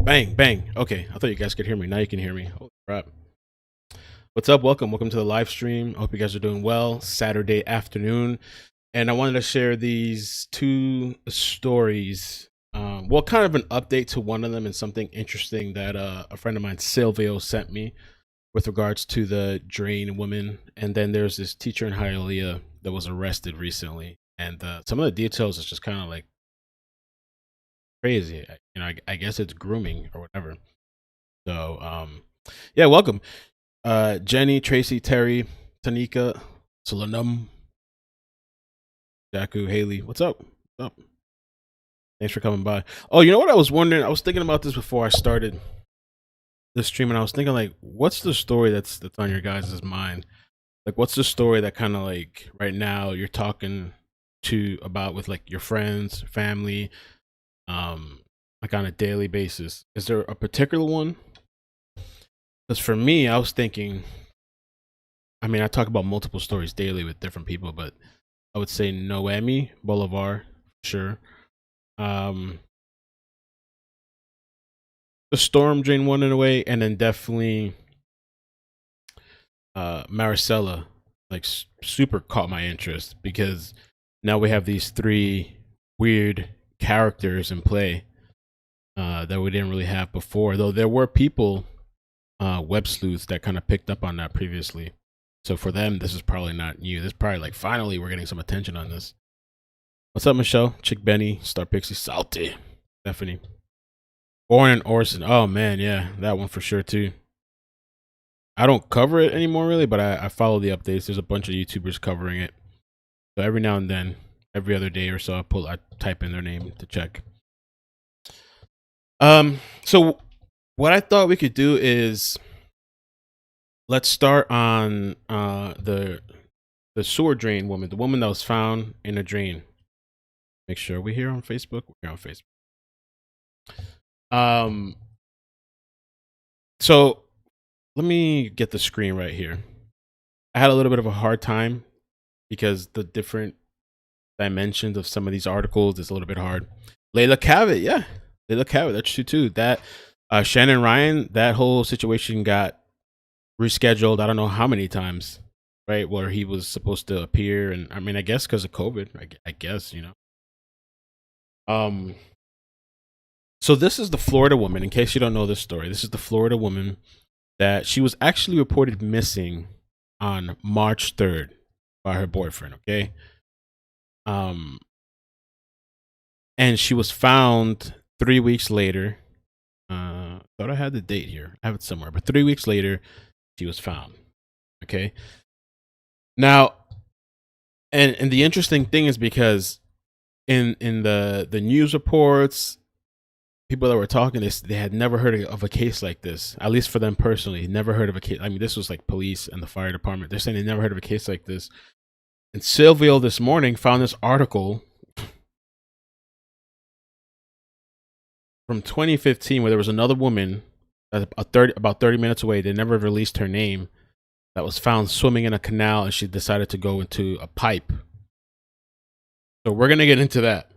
Bang, bang. Okay, I thought you guys could hear me. Now you can hear me. Holy crap. What's up? Welcome to the live stream. I hope you guys are doing well. Saturday afternoon. And I wanted to share these two stories. Well, kind of an update to one of them and something interesting that a friend of mine, Silvio, sent me with regards to the drain woman. And then there's this teacher in Hialeah that was arrested recently. And some of the details is just kind of like crazy. I guess it's grooming or whatever. So, yeah, welcome. Jenny, Tracy, Terry, Tanika, Solanum, Jaku, Haley. What's up? What's up? Thanks for coming by. Oh, you know what I was wondering? I was thinking about this before I started the stream, and I was thinking like, what's the story that's on your guys' mind? Like, what's the story that kind of like right now you're talking to about with like your friends, family, like on a daily basis? Is there a particular one? Because for me, I was thinking. I mean, I talk about multiple stories daily with different people, but I would say Noemi Bolivar, sure. Um, the storm drain one in a way, and then definitely Maricela, like super caught my interest because now we have these three weird characters in play that we didn't really have before. Though there were people, web sleuths that kind of picked up on that previously. So for them, this is probably not new. This is probably like finally we're getting some attention on this. What's up, Michelle? Chick Benny, Star Pixie, Salty, Stephanie. Born in Orson. Oh man, yeah, that one for sure too. I don't cover it anymore really, but I follow the updates. There's a bunch of YouTubers covering it. So every now and then, every other day or so, I type in their name to check. So what I thought we could do is let's start on the sewer drain woman, the woman that was found in a drain. Make sure we're here on Facebook. We're here on Facebook. So let me get the screen right here. I had a little bit of a hard time because the different dimensions of some of these articles is a little bit hard. Layla Cavett, yeah, Layla Cavett, that's true too. That Shannon Ryan, that whole situation got rescheduled. I don't know how many times, right? Where he was supposed to appear, and I mean, I guess because of COVID, I guess Um, so this is the Florida woman. In case you don't know this story, this is the Florida woman that she was actually reported missing on March 3rd by her boyfriend. Okay. Um, and she was found 3 weeks later. Thought I had the date here. I have it somewhere, but 3 weeks later, she was found. Okay. Now, and the interesting thing is because in the news reports, people that were talking this, they had never heard of a case like this. At least for them personally, never heard of a case. I mean, this was like police and the fire department. They're saying they never heard of a case like this. And Silvio this morning found this article from 2015 where there was another woman about 30 minutes away. They never released her name. That was found swimming in a canal, and she decided to go into a pipe. So we're gonna get into that.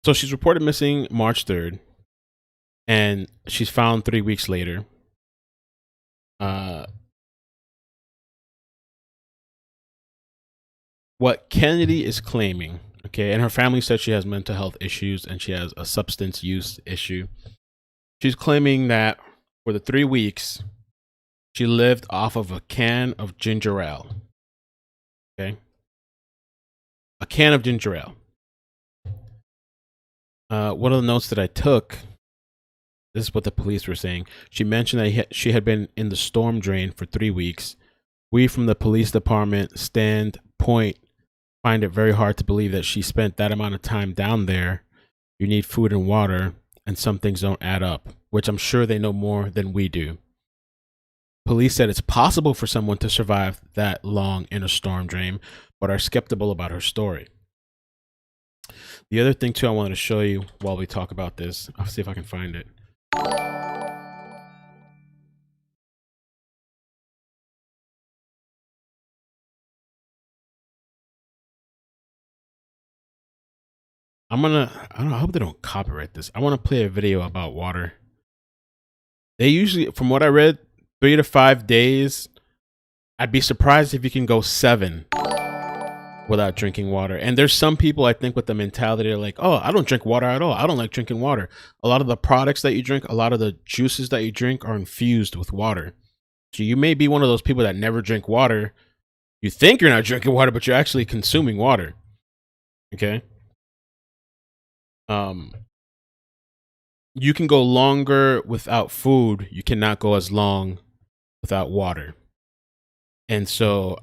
So she's reported missing March 3rd, and she's found 3 weeks later. What Kennedy is claiming, okay, and her family said she has mental health issues and she has a substance use issue. She's claiming that for the 3 weeks, she lived off of a can of ginger ale. Okay. A can of ginger ale. One of the notes that I took, this is what the police were saying. She mentioned that she had been in the storm drain for 3 weeks. We from the police department standpoint find it very hard to believe that she spent that amount of time down there. You need food and water, and some things don't add up, which I'm sure they know more than we do. Police said it's possible for someone to survive that long in a storm drain, but are skeptical about her story. The other thing too I wanted to show you while we talk about this, I'll see if I can find it. I don't know, I hope they don't copyright this. I want to play a video about water. They usually, from what I read, 3 to 5 days. I'd be surprised if you can go 7 without drinking water. And there's some people, I think, with the mentality, they're like, oh, I don't drink water at all. I don't like drinking water. A lot of the products that you drink, a lot of the juices that you drink are infused with water. So you may be one of those people that never drink water. You think you're not drinking water, but you're actually consuming water. Okay. You can go longer without food. You cannot go as long without water. And so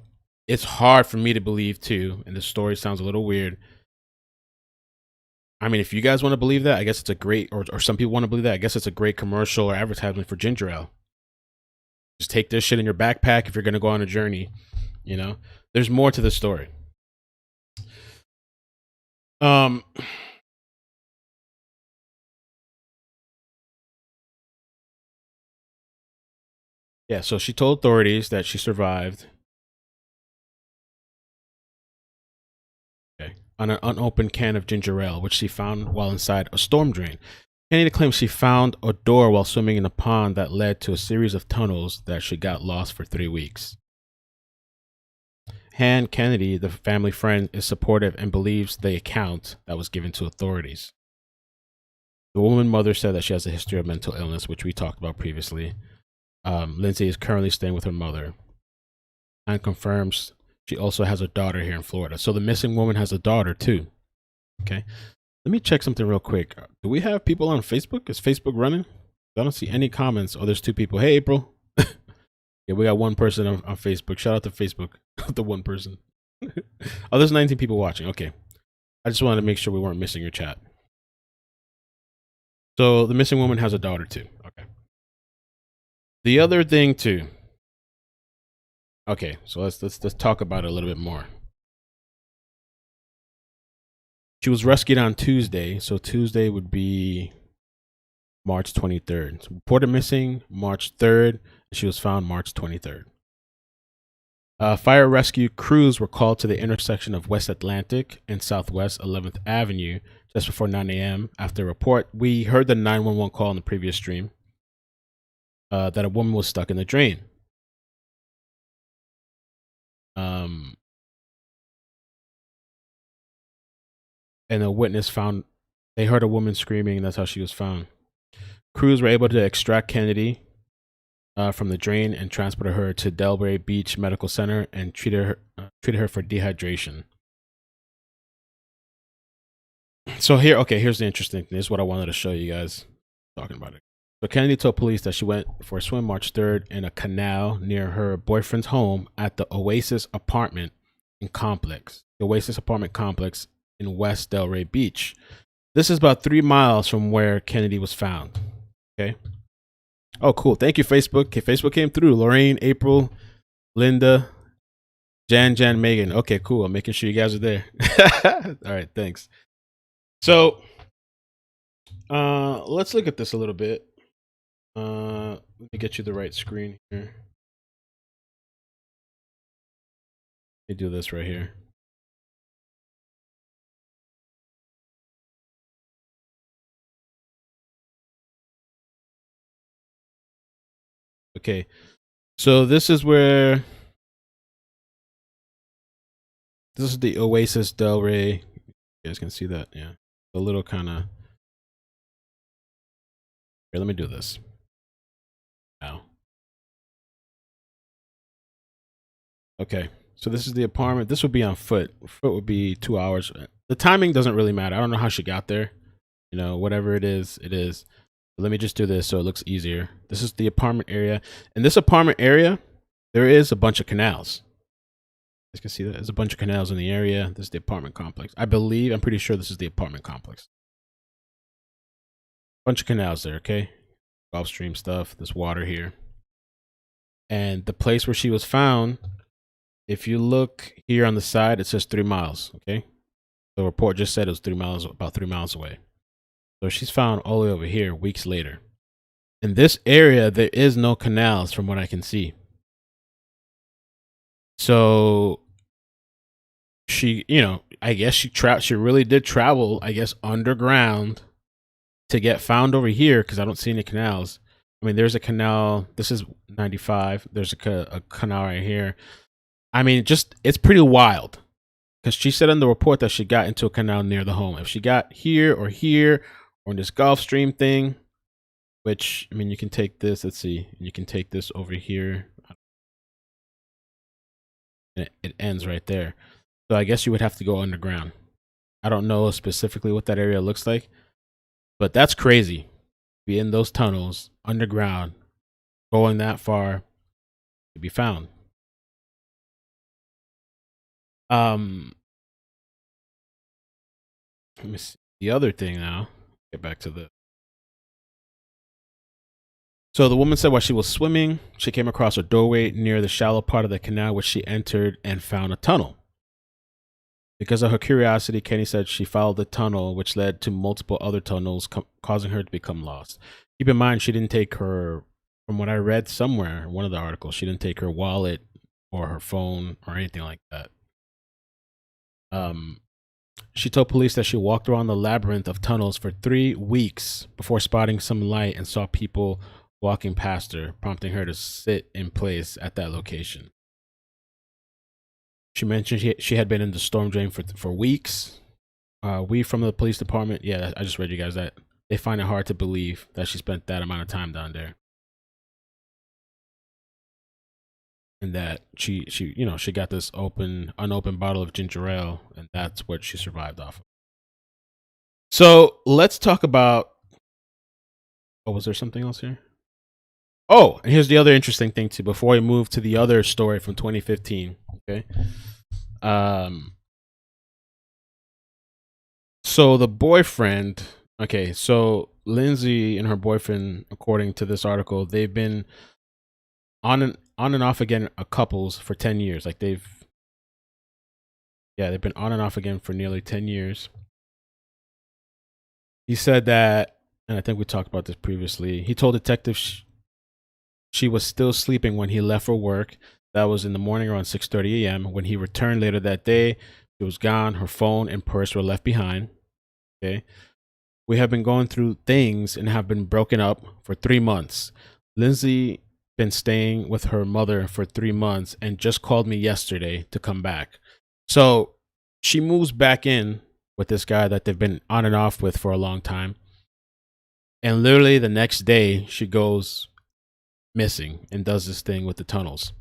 it's hard for me to believe too. And the story sounds a little weird. I mean, if you guys want to believe that, I guess it's a great, or some people want to believe that, I guess it's a great commercial or advertisement for ginger ale. Just take this shit in your backpack if you're going to go on a journey. You know, there's more to the story. Yeah, so she told authorities that she survived. Okay. On an unopened can of ginger ale, which she found while inside a storm drain. Kennedy claims she found a door while swimming in a pond that led to a series of tunnels that she got lost for 3 weeks. Han Kennedy, the family friend, is supportive and believes the account that was given to authorities. The woman mother said that she has a history of mental illness, which we talked about previously. Lindsay is currently staying with her mother and confirms she also has a daughter here in Florida. So the missing woman has a daughter too. Okay. Let me check something real quick. Do we have people on Facebook? Is Facebook running? I don't see any comments. Oh, there's 2 people. Hey, April. Yeah, we got 1 person on Facebook. Shout out to Facebook. The 1 person. Oh, there's 19 people watching. Okay. I just wanted to make sure we weren't missing your chat. So the missing woman has a daughter too. Okay. The other thing too. Okay, so let's talk about it a little bit more. She was rescued on Tuesday, so Tuesday would be March 23rd. So reported missing March 3rd. She was found March 23rd. Fire rescue crews were called to the intersection of West Atlantic and Southwest 11th Avenue just before 9 a.m. After a report, we heard the 911 call in the previous stream that a woman was stuck in the drain. And a witness found, they heard a woman screaming, and that's how she was found. Crews were able to extract Kennedy from the drain and transported her to Delray Beach Medical Center and treated her for dehydration. So here's the interesting thing. This is what I wanted to show you guys talking about it. So Kennedy told police that she went for a swim March 3rd in a canal near her boyfriend's home at the Oasis apartment complex. The Oasis apartment complex in West Delray Beach. This is about 3 miles from where Kennedy was found. Okay. Oh, cool. Thank you, Facebook. Okay, Facebook came through. Lorraine, April, Linda, Jan, Megan. Okay, cool. I'm making sure you guys are there. All right, thanks. So, let's look at this a little bit. Let me get you the right screen here. Let me do this right here. Okay, so this is the Oasis Delray. You guys can see that, yeah. A little kind of. Here, let me do this now. Okay, so this is the apartment. This would be on foot. Foot would be 2 hours. The timing doesn't really matter. I don't know how she got there. You know, whatever it is, it is. But let me just do this so it looks easier. This is the apartment area. In this apartment area, there is a bunch of canals. You guys can see that. There's a bunch of canals in the area. This is the apartment complex. I'm pretty sure this is the apartment complex. Bunch of canals there, okay? Gulf Stream stuff. There's water here. And the place where she was found, if you look here on the side, it says 3 miles, okay? The report just said it was 3 miles, about 3 miles away. So she's found all the way over here weeks later. In this area, there is no canals from what I can see. So she, I guess she really did travel, I guess, underground to get found over here, because I don't see any canals. I mean, there's a canal. This is 95. There's a canal right here. I mean, it's pretty wild, because she said in the report that she got into a canal near the home. If she got here or in this Gulf Stream thing, which, I mean, you can take this. Let's see. You can take this over here. And it ends right there. So I guess you would have to go underground. I don't know specifically what that area looks like, but that's crazy. Be in those tunnels underground, going that far to be found. Let me see the other thing now. Get back to the. So the woman said while she was swimming, she came across a doorway near the shallow part of the canal, which she entered and found a tunnel. Because of her curiosity, Kenny said she followed the tunnel, which led to multiple other tunnels, causing her to become lost. Keep in mind, she didn't take her, from what I read somewhere, one of the articles, she didn't take her wallet or her phone or anything like that. She told police that she walked around the labyrinth of tunnels for 3 weeks before spotting some light and saw people walking past her, prompting her to sit in place at that location. She mentioned she had been in the storm drain for weeks. We from the police department, yeah, I just read you guys that they find it hard to believe that she spent that amount of time down there, and that she got this unopened bottle of ginger ale, and that's what she survived off of. So let's talk about. Oh, was there something else here? Oh, and here's the other interesting thing too. Before we move to the other story from 2015, okay. So the boyfriend. Okay, so Lindsay and her boyfriend, according to this article, they've been on and off again couples for 10 years. Like they've been on and off again for nearly 10 years. He said that, and I think we talked about this previously. He told detectives she was still sleeping when he left for work. That was in the morning around 6:30 a.m. When he returned later that day, she was gone. Her phone and purse were left behind. Okay. We have been going through things and have been broken up for 3 months. Lindsay been staying with her mother for 3 months and just called me yesterday to come back. So she moves back in with this guy that they've been on and off with for a long time. And literally the next day she goes missing and does this thing with the tunnels.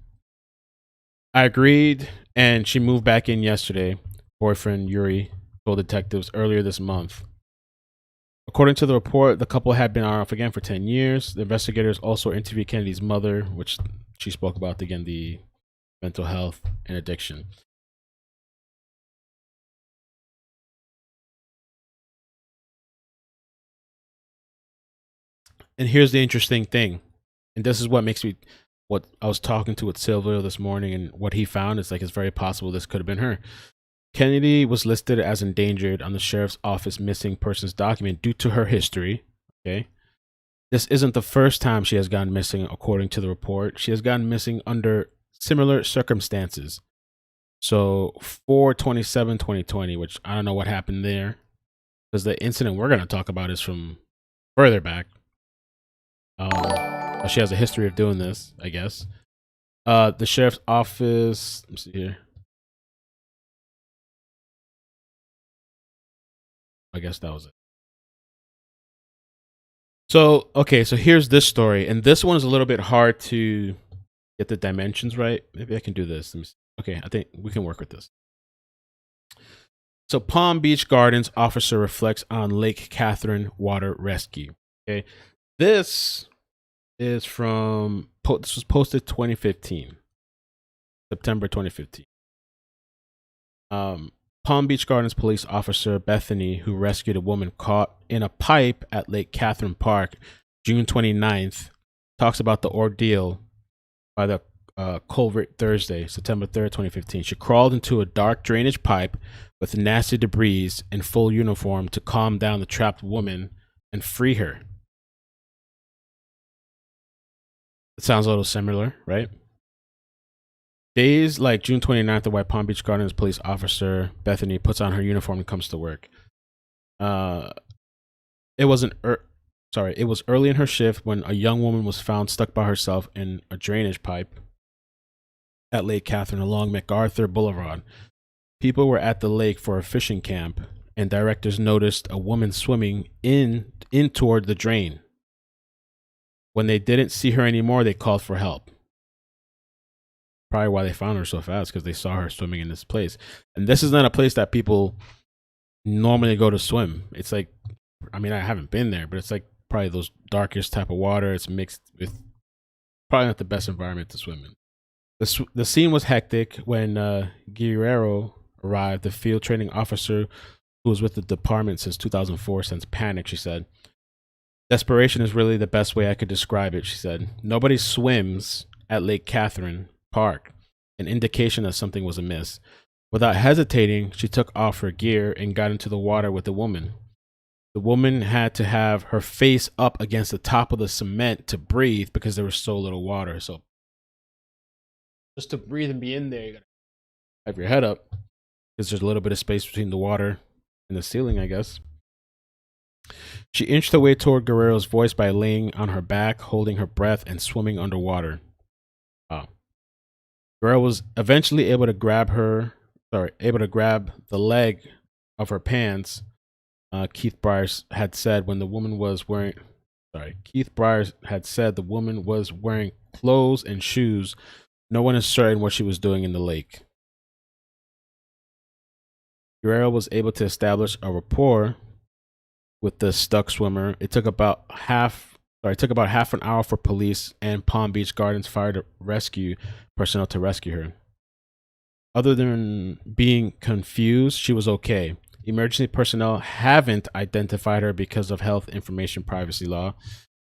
I agreed, and she moved back in yesterday. Boyfriend Yuri told detectives earlier this month. According to the report, the couple had been on and off again for 10 years. The investigators also interviewed Kennedy's mother, which she spoke about, again, the mental health and addiction. And here's the interesting thing, and this is what makes me, what I was talking to with Silvio this morning, and what he found is like it's very possible this could have been her. Kennedy was listed as endangered on the sheriff's office missing persons document due to her history. Okay. This isn't the first time she has gone missing, according to the report. She has gone missing under similar circumstances. So 4/27/2020, which I don't know what happened there, because the incident we're going to talk about is from further back. But she has a history of doing this, I guess. The sheriff's office, let me see here. I guess that was it. So, okay, so here's this story. And this one is a little bit hard to get the dimensions right. Maybe I can do this. Okay, I think we can work with this. So, Palm Beach Gardens officer reflects on Lake Catherine water rescue. Okay, this is from, this was posted 2015, September 2015. Palm Beach Gardens police officer Bethany, who rescued a woman caught in a pipe at Lake Catherine Park June 29th, talks about the ordeal by the culvert Thursday, September 3rd, 2015. She crawled into a dark drainage pipe with nasty debris in full uniform to calm down the trapped woman and free her. It sounds a little similar, right? Days like June 29th, the White Palm Beach Gardens police officer Bethany puts on her uniform and comes to work. It wasn't it was early in her shift when a young woman was found stuck by herself in a drainage pipe at Lake Catherine along MacArthur Boulevard. People were at the lake for a fishing camp, and directors noticed a woman swimming in toward the drain. When they didn't see her anymore, they called for help. Probably why they found her so fast, because they saw her swimming in this place. And this is not a place that people normally go to swim. It's like, I mean, I haven't been there, but it's like probably those darkest type of water. It's mixed with probably not the best environment to swim in. The scene was hectic when Guerrero arrived. The field training officer who was with the department since 2004 sensed panic, she said. Desperation is really the best way I could describe it, she said. Nobody swims at Lake Catherine Park, an indication that something was amiss. Without hesitating, she took off her gear and got into the water with the woman. The woman had to have her face up against the top of the cement to breathe because there was so little water. So just to breathe and be in there, you gotta have your head up because there's a little bit of space between the water and the ceiling, I guess. She inched her way toward Guerrero's voice by laying on her back, holding her breath, and swimming underwater. Wow. Guerrero was eventually able to grab the leg of her pants. Keith Byers had said the woman was wearing clothes and shoes. No one is certain what she was doing in the lake. Guerrero was able to establish a rapport with the stuck swimmer. It took about half an hour for police and Palm Beach Gardens fire rescue personnel to rescue her. Other than being confused, she was okay. Emergency personnel haven't identified her because of health information privacy law.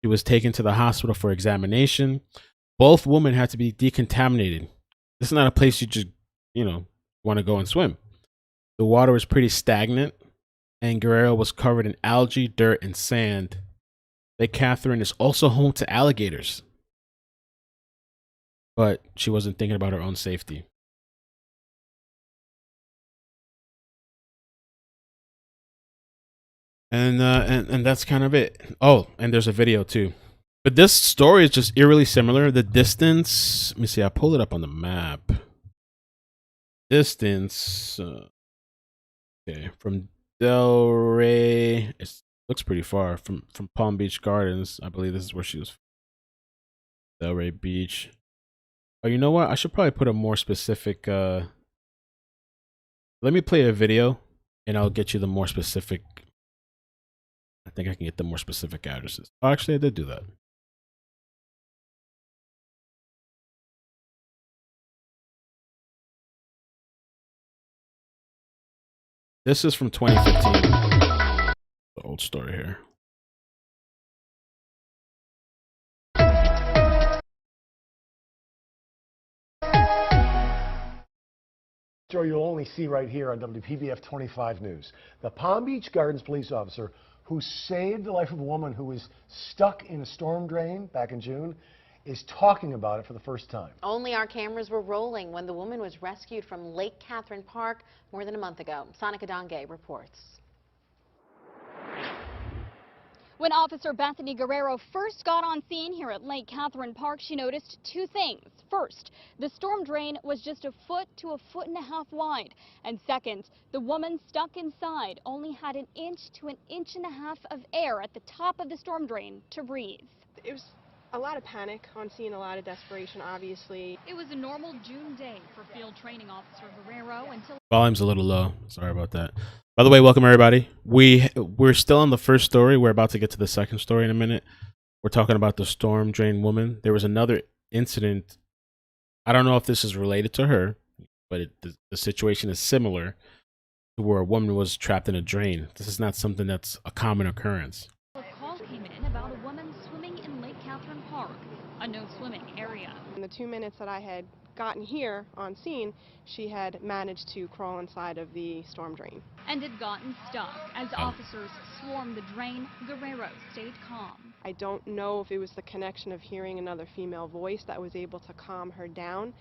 She was taken to the hospital for examination. Both women had to be decontaminated. This is not a place you just, want to go and swim. The water was pretty stagnant, and Guerrero was covered in algae, dirt, and sand. Lake Catherine is also home to alligators. But she wasn't thinking about her own safety. And that's kind of it. Oh, and there's a video too. But this story is just eerily similar. The distance, let me see, I pulled it up on the map. Distance, okay, from Delray, it looks pretty far from Palm Beach Gardens. I believe this is where she was. Delray Beach. Oh, you know what? I should probably put a more specific. Let me play a video, and I'll get you the more specific. I think I can get the more specific addresses. Oh, actually, I did do that. This is from 2015. The old story here. Story you'll only see right here on WPBF 25 News. The Palm Beach Gardens police officer who saved the life of a woman who was stuck in a storm drain back in June is talking about it for the first time. Only our cameras were rolling when the woman was rescued from Lake Catherine Park more than a month ago. Sonica Donge reports. When Officer Bethany Guerrero first got on scene here at Lake Catherine Park, she noticed two things. First, the storm drain was just 1 foot to 1.5 feet wide. And second, the woman stuck inside only had 1 inch to 1.5 inches of air at the top of the storm drain to breathe. It was a lot of panic on scene, a lot of desperation, obviously. It was a normal June day for Field Training Officer Guerrero until... Volume's a little low. Sorry about that. By the way, welcome everybody. We're still on the first story. We're about to get to the second story in a minute. We're talking about the storm drain woman. There was another incident. I don't know if this is related to her, but the situation is similar to where a woman was trapped in a drain. This is not something that's a common occurrence. A call came in about a woman swimming in Lake Catherine Park, a no-swimming area. In the 2 minutes that I had gotten here on scene, she had managed to crawl inside of the storm drain. And had gotten stuck. As officers swarmed the drain, Guerrero stayed calm. I don't know if it was the connection of hearing another female voice that was able to calm her down.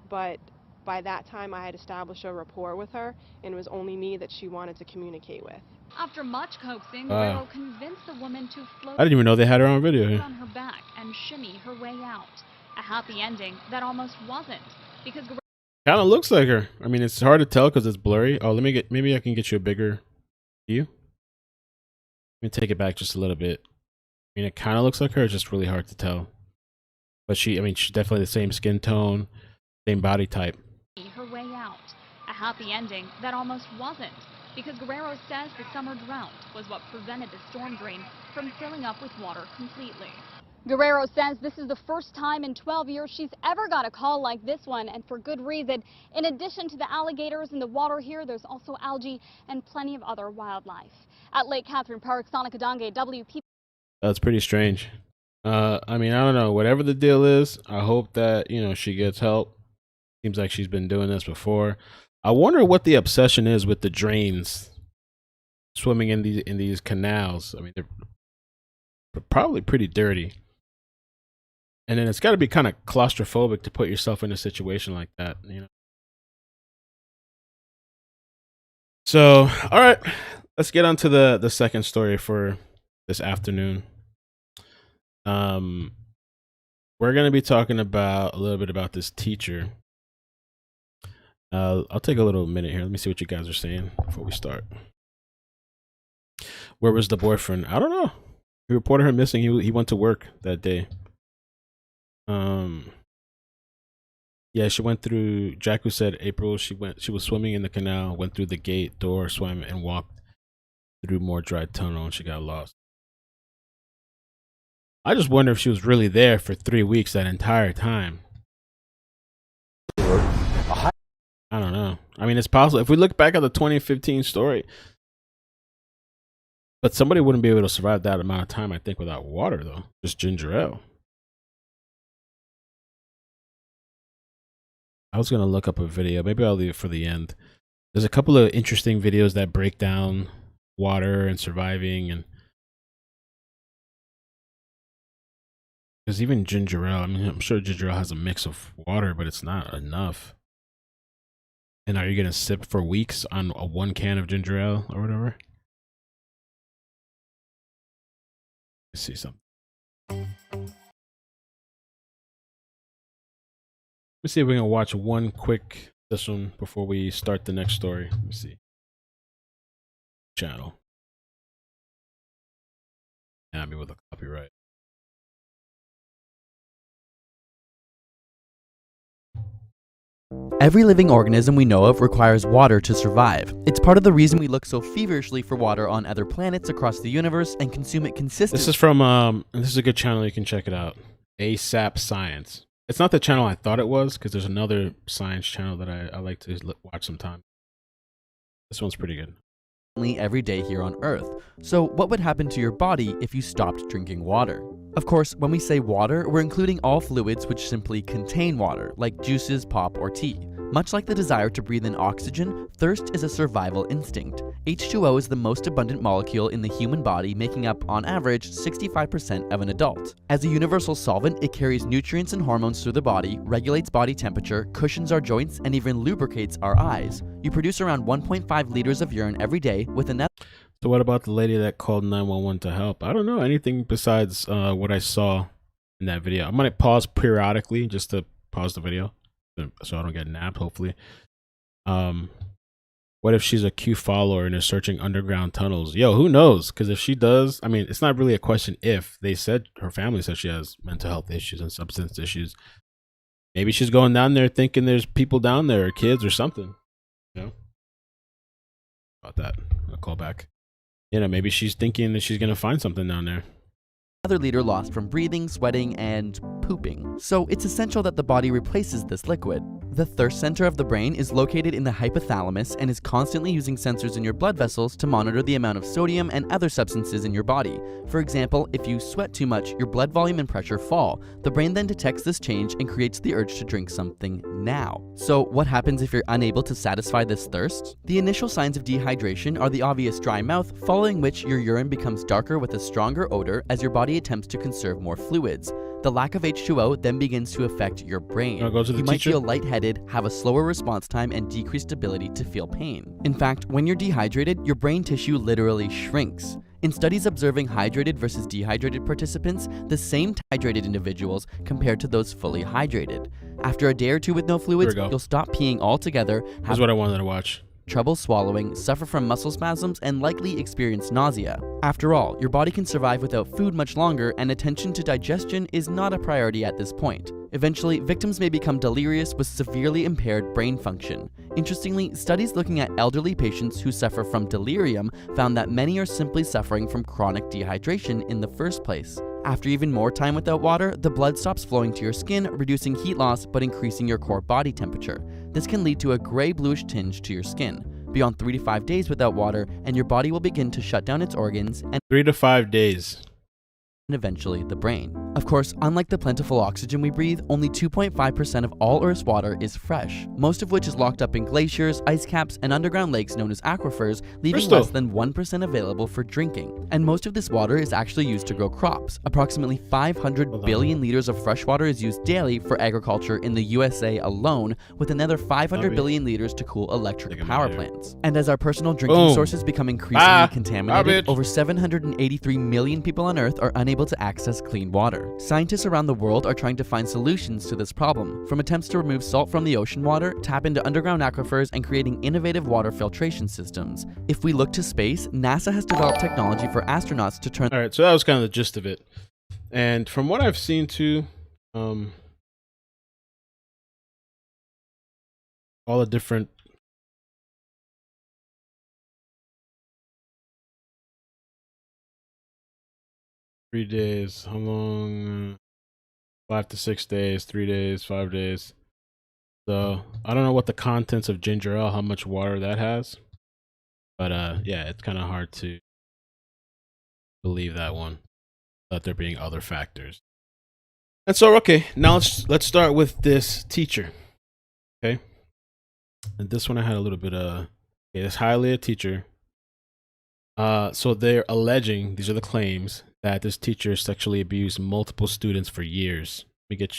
but by that time I had established a rapport with her, and it was only me that she wanted to communicate with. After much coaxing, Wow. Guerrero convinced the woman to float I didn't even know they had her on video here. on her back and shimmy her way out. A happy ending that almost wasn't, because Guerrero Kind of looks like her. I mean, it's hard to tell because it's blurry. Oh, maybe I can get you a bigger view. Let me take it back just a little bit. I mean, it kind of looks like her. It's just really hard to tell. But she's definitely the same skin tone, same body type. her way out. A happy ending that almost wasn't, because Guerrero says the summer drought was what prevented the storm drain from filling up with water completely. Guerrero says this is the first time in 12 years she's ever got a call like this one, and for good reason. In addition to the alligators in the water here, there's also algae and plenty of other wildlife. At Lake Catherine Park, Sonica Donge, WP. That's pretty strange. I mean, I don't know. Whatever the deal is, I hope that, she gets help. Seems like she's been doing this before. I wonder what the obsession is with the drains swimming in these canals. I mean, they're probably pretty dirty. And then it's got to be kind of claustrophobic to put yourself in a situation like that, So, all right, let's get on to the second story for this afternoon. We're going to be talking about a little bit about this teacher. I'll take a little minute here. Let me see what you guys are saying before we start. Where was the boyfriend? I don't know. He reported her missing. He went to work that day. Yeah, she went through. Jacku said April. She was swimming in the canal, went through the gate door, swam, and walked through more dry tunnel, and she got lost. I just wonder if she was really there for 3 weeks that entire time. I don't know. I mean, it's possible. If we look back at the 2015 story, but somebody wouldn't be able to survive that amount of time, I think, without water, though. Just ginger ale. I was going to look up a video. Maybe I'll leave it for the end. There's a couple of interesting videos that break down water and surviving, and because even ginger ale, I mean, I'm sure ginger ale has a mix of water, but it's not enough. And are you going to sip for weeks on a 1 can of ginger ale or whatever? Let's see something. Let's see if we can watch this one before we start the next story. Let me see. Channel. Happy with the copyright. Every living organism we know of requires water to survive. It's part of the reason we look so feverishly for water on other planets across the universe and consume it consistently. This is from, this is a good channel. You can check it out. ASAP Science. It's not the channel I thought it was, because there's another science channel that I like to watch sometime. This one's pretty good. Every day here on Earth. So what would happen to your body if you stopped drinking water? Of course, when we say water, we're including all fluids which simply contain water, like juices, pop, or tea. Much like the desire to breathe in oxygen, thirst is a survival instinct. H2O is the most abundant molecule in the human body, making up, on average, 65% of an adult. As a universal solvent, it carries nutrients and hormones through the body, regulates body temperature, cushions our joints, and even lubricates our eyes. You produce around 1.5 liters of urine every day, with a net. So what about the lady that called 911 to help? I don't know anything besides what I saw in that video. I'm going to pause periodically just to pause the video so I don't get napped, hopefully. What if she's a Q follower and is searching underground tunnels? Yo, who knows? Because if she does, I mean, it's not really a question if. They said, her family said she has mental health issues and substance issues. Maybe she's going down there thinking there's people down there or kids or something. About that. I'll call back. Maybe she's thinking that she's going to find something down there. Another liter lost from breathing, sweating, and pooping. So it's essential that the body replaces this liquid. The thirst center of the brain is located in the hypothalamus and is constantly using sensors in your blood vessels to monitor the amount of sodium and other substances in your body. For example, if you sweat too much, your blood volume and pressure fall. The brain then detects this change and creates the urge to drink something now. So what happens if you're unable to satisfy this thirst? The initial signs of dehydration are the obvious dry mouth, following which your urine becomes darker with a stronger odor as your body attempts to conserve more fluids. The lack of H2O then begins to affect your brain. I'll go to the You might teacher. feel lightheaded, have a slower response time, and decreased ability to feel pain. In fact, when you're dehydrated, your brain tissue literally shrinks. In studies observing hydrated versus dehydrated participants, the same hydrated individuals compared to those fully hydrated. After a day or two with no fluids, go. you'll stop peeing altogether, This have is what I wanted to watch. trouble swallowing, suffer from muscle spasms, and likely experience nausea. After all, your body can survive without food much longer, and attention to digestion is not a priority at this point. Eventually, victims may become delirious with severely impaired brain function. Interestingly, studies looking at elderly patients who suffer from delirium found that many are simply suffering from chronic dehydration in the first place. After even more time without water, the blood stops flowing to your skin, reducing heat loss but increasing your core body temperature. This can lead to a gray-bluish tinge to your skin. Beyond 3 to 5 days without water, and your body will begin to shut down its organs and 3 to 5 days. eventually the brain. Of course, unlike the plentiful oxygen we breathe, only 2.5% of all Earth's water is fresh, most of which is locked up in glaciers, ice caps, and underground lakes known as aquifers, leaving Crystal. less than 1% available for drinking. And most of this water is actually used to grow crops. Approximately 500 billion liters of fresh water is used daily for agriculture in the USA alone, with another 500 billion liters to cool electric power plants. And as our personal drinking Boom. sources become increasingly bitch. contaminated, over 783 million people on Earth are unable to access clean water. Scientists around the world are trying to find solutions to this problem, from attempts to remove salt from the ocean water, tap into underground aquifers, and creating innovative water filtration systems. If we look to space, NASA has developed technology for astronauts to turn All right, so that was kind of the gist of it. And from what I've seen too, all the different Three days. How long? 5 to 6 days, 3 days, 5 days. So I don't know what the contents of ginger ale, how much water that has. But yeah, it's kind of hard to believe that one. That there being other factors. And so okay, now let's start with this teacher. Okay. And this one I had a little bit of this Hialeah teacher. So they're alleging, these are the claims, that this teacher sexually abused multiple students for years. Let me get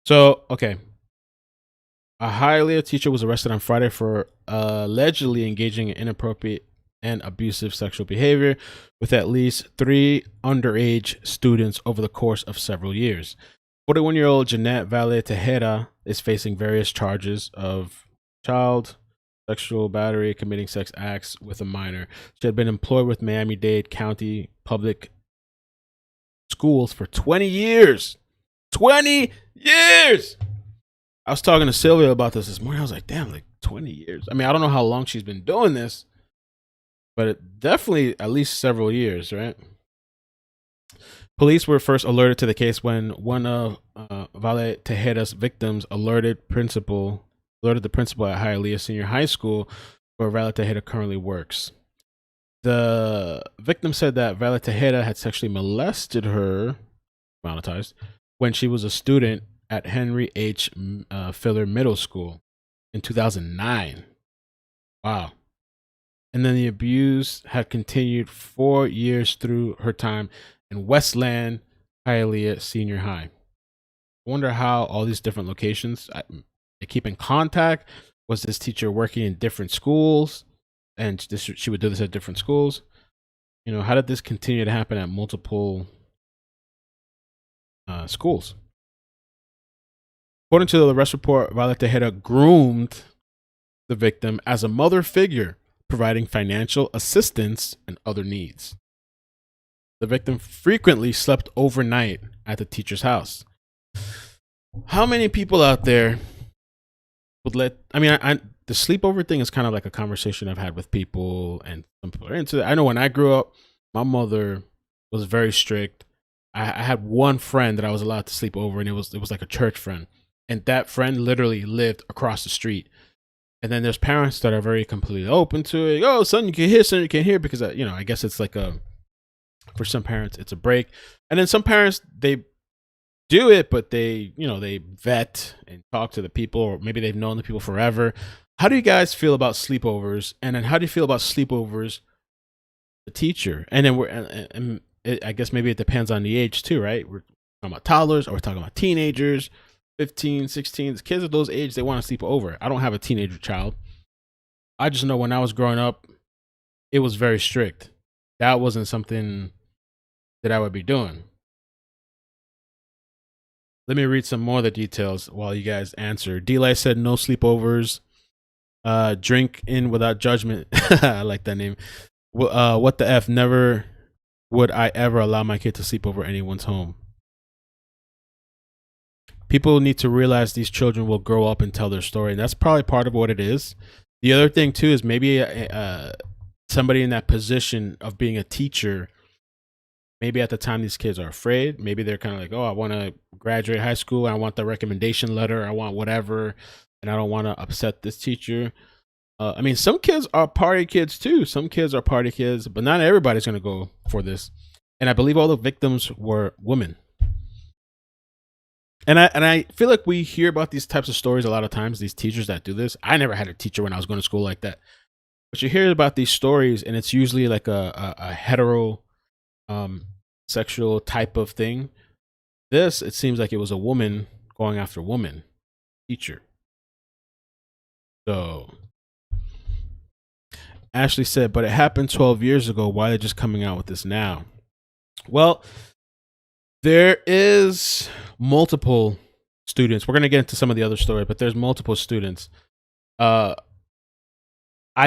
So, okay. A Hialeah teacher was arrested on Friday for allegedly engaging in inappropriate and abusive sexual behavior with at least 3 underage students over the course of several years. 41-year-old Jeanette Valle-Tejeda is facing various charges of child sexual battery, committing sex acts with a minor. She had been employed with Miami-Dade County public schools for 20 years. 20 years! I was talking to Sylvia about this morning. I was like, damn, like 20 years. I mean, I don't know how long she's been doing this, but it definitely at least several years, right? Police were first alerted to the case when one of Valle-Tejeda's victims alerted the principal at Hialeah Senior High School, where Valle-Tejeda currently works. The victim said that Valle-Tejeda had sexually molested her, when she was a student at Henry H. Filler Middle School in 2009. Wow. And then the abuse had continued 4 years through her time in Westland Hialeah Senior High. I wonder how all these different locations they keep in contact. Was this teacher working in different schools, and she would do this at different schools? You know, how did this continue to happen at multiple schools? According to the arrest report, Valle-Tejeda groomed the victim as a mother figure, providing financial assistance and other needs. The victim frequently slept overnight at the teacher's house. How many people out there would let, the sleepover thing is kind of like a conversation I've had with people, and some people are into it. I know when I grew up, my mother was very strict. I had one friend that I was allowed to sleep over, and it was like a church friend. And that friend literally lived across the street. And then there's parents that are very completely open to it. Oh, son, you can hear, son, you can't hear, because, I guess it's like for some parents, it's a break. And then some parents, they do it, but they vet and talk to the people, or maybe they've known the people forever. how do you guys feel about sleepovers? And then how do you feel about sleepovers, the teacher? And then I guess maybe it depends on the age too, right? We're talking about toddlers, or we're talking about teenagers, 15, 16. The kids of those age, they want to sleep over. I don't have a teenager child. I just know when I was growing up, it was very strict. That wasn't something that I would be doing. Let me read some more of the details while you guys answer. D-Light said no sleepovers. Drink in without judgment. I like that name. What the F? Never would I ever allow my kid to sleep over anyone's home. People need to realize these children will grow up and tell their story. And that's probably part of what it is. The other thing too is maybe somebody in that position of being a teacher, maybe at the time these kids are afraid. Maybe they're kind of like, oh, I want to graduate high school. I want the recommendation letter. I want whatever. And I don't want to upset this teacher. I mean, some kids are party kids too. Some kids are party kids, but not everybody's going to go for this. And I believe all the victims were women. And I feel like we hear about these types of stories a lot of times, these teachers that do this. I never had a teacher when I was going to school like that. But you hear about these stories, and it's usually like a hetero sexual type of thing. This, it seems like it was a woman going after woman teacher. So Ashley said, but it happened 12 years ago. Why are they just coming out with this now? Well, there is multiple students. We're going to get into some of the other story, but there's multiple students. I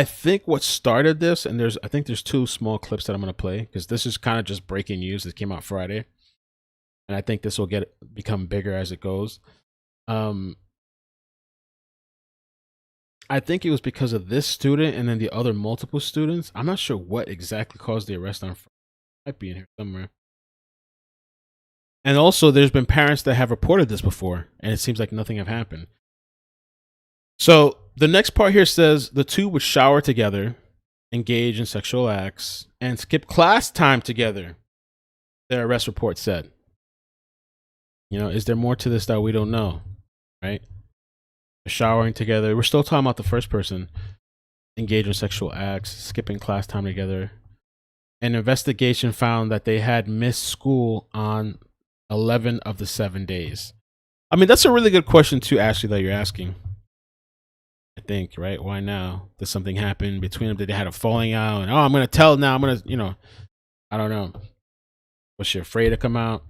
think what started this, and I think there's two small clips that I'm going to play, because this is kind of just breaking news that came out Friday. And I think this will become bigger as it goes. I think it was because of this student and then the other multiple students. I'm not sure what exactly caused the arrest on Friday. Might be in here somewhere. And also, there's been parents that have reported this before, and it seems like nothing have happened. So the next part here says the two would shower together, engage in sexual acts, and skip class time together, their arrest report said. You know, is there more to this that we don't know, right? Showering together. We're still talking about the first person. Engage in sexual acts, skipping class time together. An investigation found that they had missed school on 11 of the 7 days. I mean, that's a really good question too, Ashley, that you're asking. I think, right? Why now? Did something happen between them? Did they had a falling out? And, oh, I'm going to tell now. I'm going to, I don't know. Was she afraid to come out?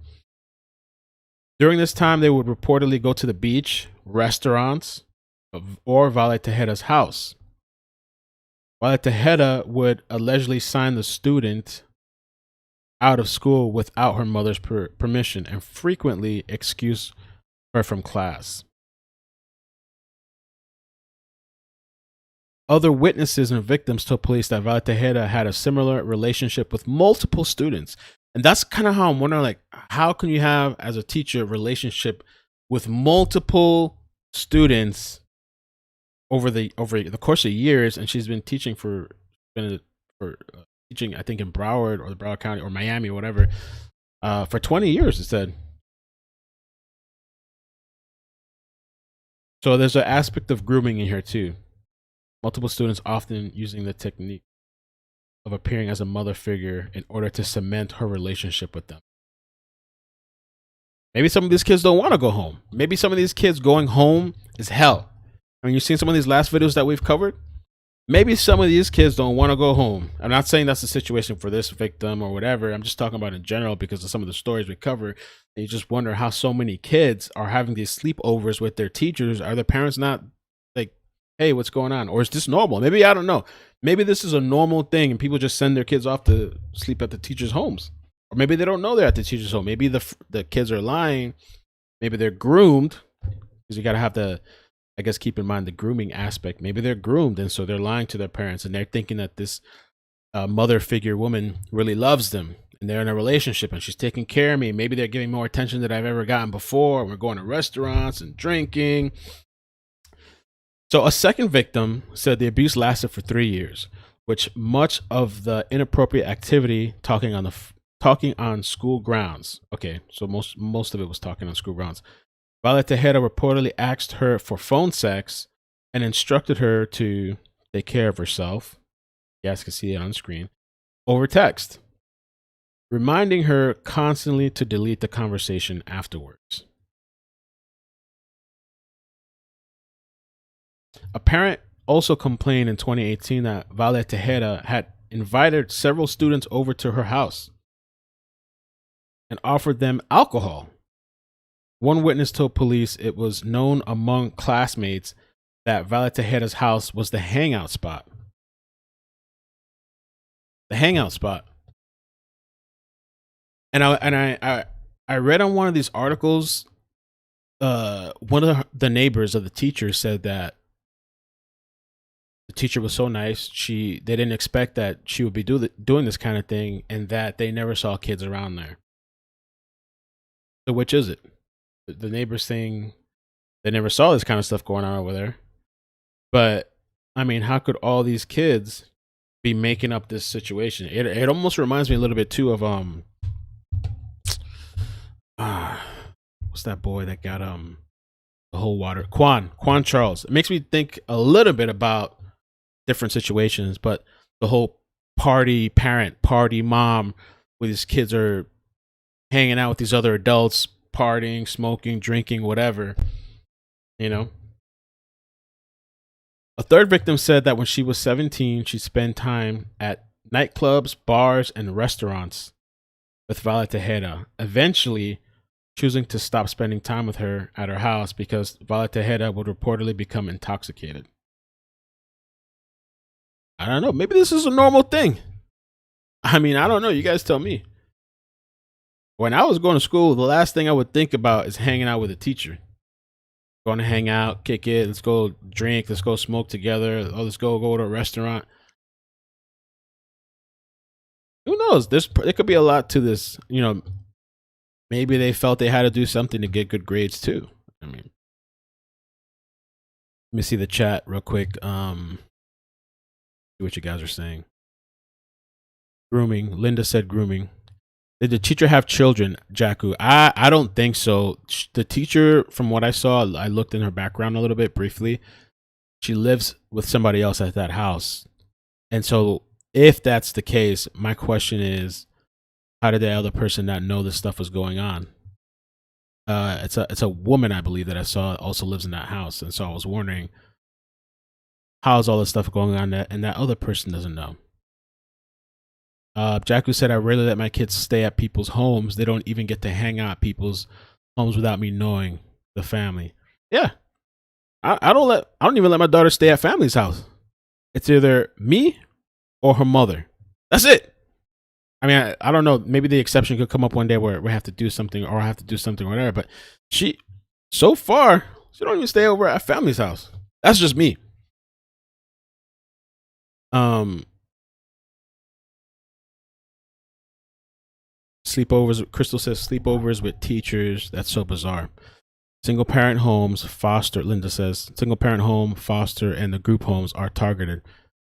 During this time, they would reportedly go to the beach, restaurants, or Valle-Tejeda's house. Valle-Tejeda would allegedly sign the student out of school without her mother's permission and frequently excuse her from class. Other witnesses and victims told police that Valle-Tejeda had a similar relationship with multiple students. And that's kind of how I'm wondering, like, how can you have, as a teacher, a relationship with multiple students over the course of years? And she's been teaching teaching, I think, in Broward or the Broward County or Miami or whatever, for 20 years, it said. So there's an aspect of grooming in here too. Multiple students often using the technique of appearing as a mother figure in order to cement her relationship with them. Maybe some of these kids don't want to go home. Maybe some of these kids going home is hell. I mean, you've seen some of these last videos that we've covered. Maybe some of these kids don't want to go home. I'm not saying that's the situation for this victim or whatever. I'm just talking about in general because of some of the stories we cover. And you just wonder how so many kids are having these sleepovers with their teachers. Are their parents not like, hey, what's going on? Or is this normal? Maybe, I don't know. Maybe this is a normal thing and people just send their kids off to sleep at the teachers' homes. Or maybe they don't know they're at the teacher's home. Maybe the kids are lying. Maybe they're groomed, because you got to have the, I guess, keep in mind the grooming aspect. Maybe they're groomed, and so they're lying to their parents, and they're thinking that this mother figure woman really loves them, and they're in a relationship, and she's taking care of me. Maybe they're giving more attention than I've ever gotten before. We're going to restaurants and drinking. So a second victim said the abuse lasted for 3 years, which much of the inappropriate activity talking on school grounds. Okay, so most of it was talking on school grounds. Valle-Tejeda reportedly asked her for phone sex and instructed her to take care of herself. You guys can see it on screen over text, reminding her constantly to delete the conversation afterwards. A parent also complained in 2018 that Valle-Tejeda had invited several students over to her house and offered them alcohol. One witness told police it was known among classmates that Valle-Tejeda's house was the hangout spot. The hangout spot. And I read on one of these articles, one of the neighbors of the teacher said that the teacher was so nice. They didn't expect that she would be doing this kind of thing, and that they never saw kids around there. So which is it? The neighbors saying they never saw this kind of stuff going on over there. But I mean, how could all these kids be making up this situation? It almost reminds me a little bit too of what's that boy that got the whole water? Quan Charles. It makes me think a little bit about different situations, but the whole party parent, party mom, where these kids are hanging out with these other adults, partying, smoking, drinking, whatever, you know. A third victim said that when she was 17, she spent time at nightclubs, bars, and restaurants with Valle-Tejeda, eventually choosing to stop spending time with her at her house because Valle-Tejeda would reportedly become intoxicated. I don't know. Maybe this is a normal thing. I mean, I don't know. You guys tell me. When I was going to school, the last thing I would think about is hanging out with a teacher. Going to hang out, kick it, let's go drink, let's go smoke together, or let's go to a restaurant. Who knows? There could be a lot to this. You know, maybe they felt they had to do something to get good grades too. I mean, let me see the chat real quick. See what you guys are saying. Grooming. Linda said grooming. Did the teacher have children, Jaku? I don't think so. The teacher, from what I saw, I looked in her background a little bit briefly. She lives with somebody else at that house. And so if that's the case, my question is, how did the other person not know this stuff was going on? It's a woman, I believe, that I saw also lives in that house. And so I was wondering, how's all this stuff going on and that other person doesn't know? Jaku said, I rarely let my kids stay at people's homes. They don't even get to hang out at people's homes without me knowing the family. Yeah. I don't even let my daughter stay at family's house. It's either me or her mother. That's it. I mean, I don't know. Maybe the exception could come up one day where we have to do something or I have to do something or whatever. But so far, she don't even stay over at family's house. That's just me. Sleepovers. Crystal says sleepovers with teachers. That's so bizarre. Single parent homes, foster. Linda says single parent home, foster, and the group homes are targeted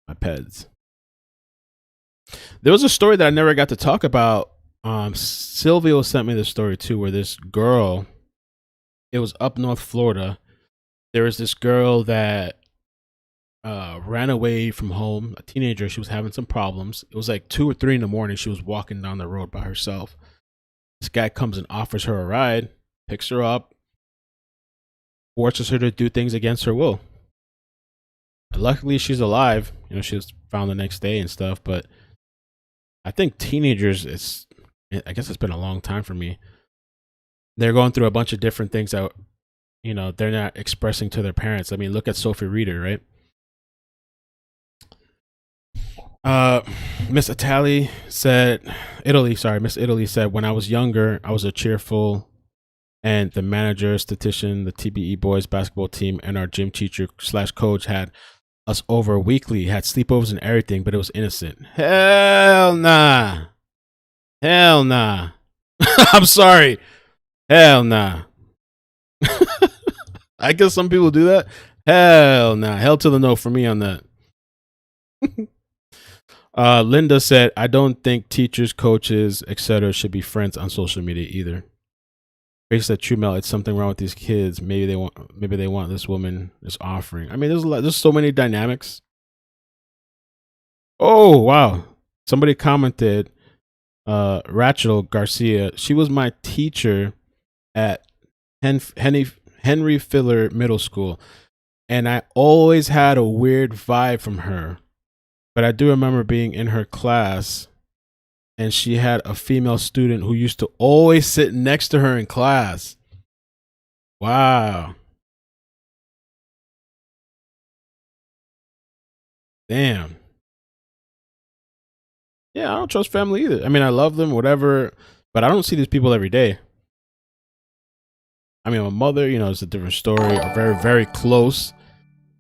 by PEDs. There was a story that I never got to talk about. Silvio sent me this story too, where this girl, it was up North Florida. There was this girl that ran away from home, a teenager. She was having some problems. It was like 2 or 3 in the morning. She was walking down the road by herself. This guy comes and offers her a ride, picks her up, forces her to do things against her will. Luckily, she's alive. You know, she was found the next day and stuff. But I think teenagers, I guess it's been a long time for me. They're going through a bunch of different things that, you know, they're not expressing to their parents. I mean, look at Sophie Reeder, right? Miss Italy said, Miss Italy said, when I was younger, I was a cheerful, and the manager, statistician, the TBE boys basketball team, and our gym teacher / coach had us over weekly, had sleepovers and everything, but it was innocent. Hell nah. Hell nah. I'm sorry. Hell nah. I guess some people do that. Hell nah. Hell to the no for me on that. Linda said, I don't think teachers, coaches, etc. should be friends on social media either. Grace said, "True Mel, it's something wrong with these kids. Maybe they want this woman, this offering." I mean, there's so many dynamics. Oh wow! Somebody commented, Rachel Garcia. She was my teacher at Henry Filler Middle School, and I always had a weird vibe from her. But I do remember being in her class, and she had a female student who used to always sit next to her in class. Wow. Damn. Yeah, I don't trust family either. I mean, I love them, whatever, but I don't see these people every day. I mean, my mother, it's a different story. Or very, very close.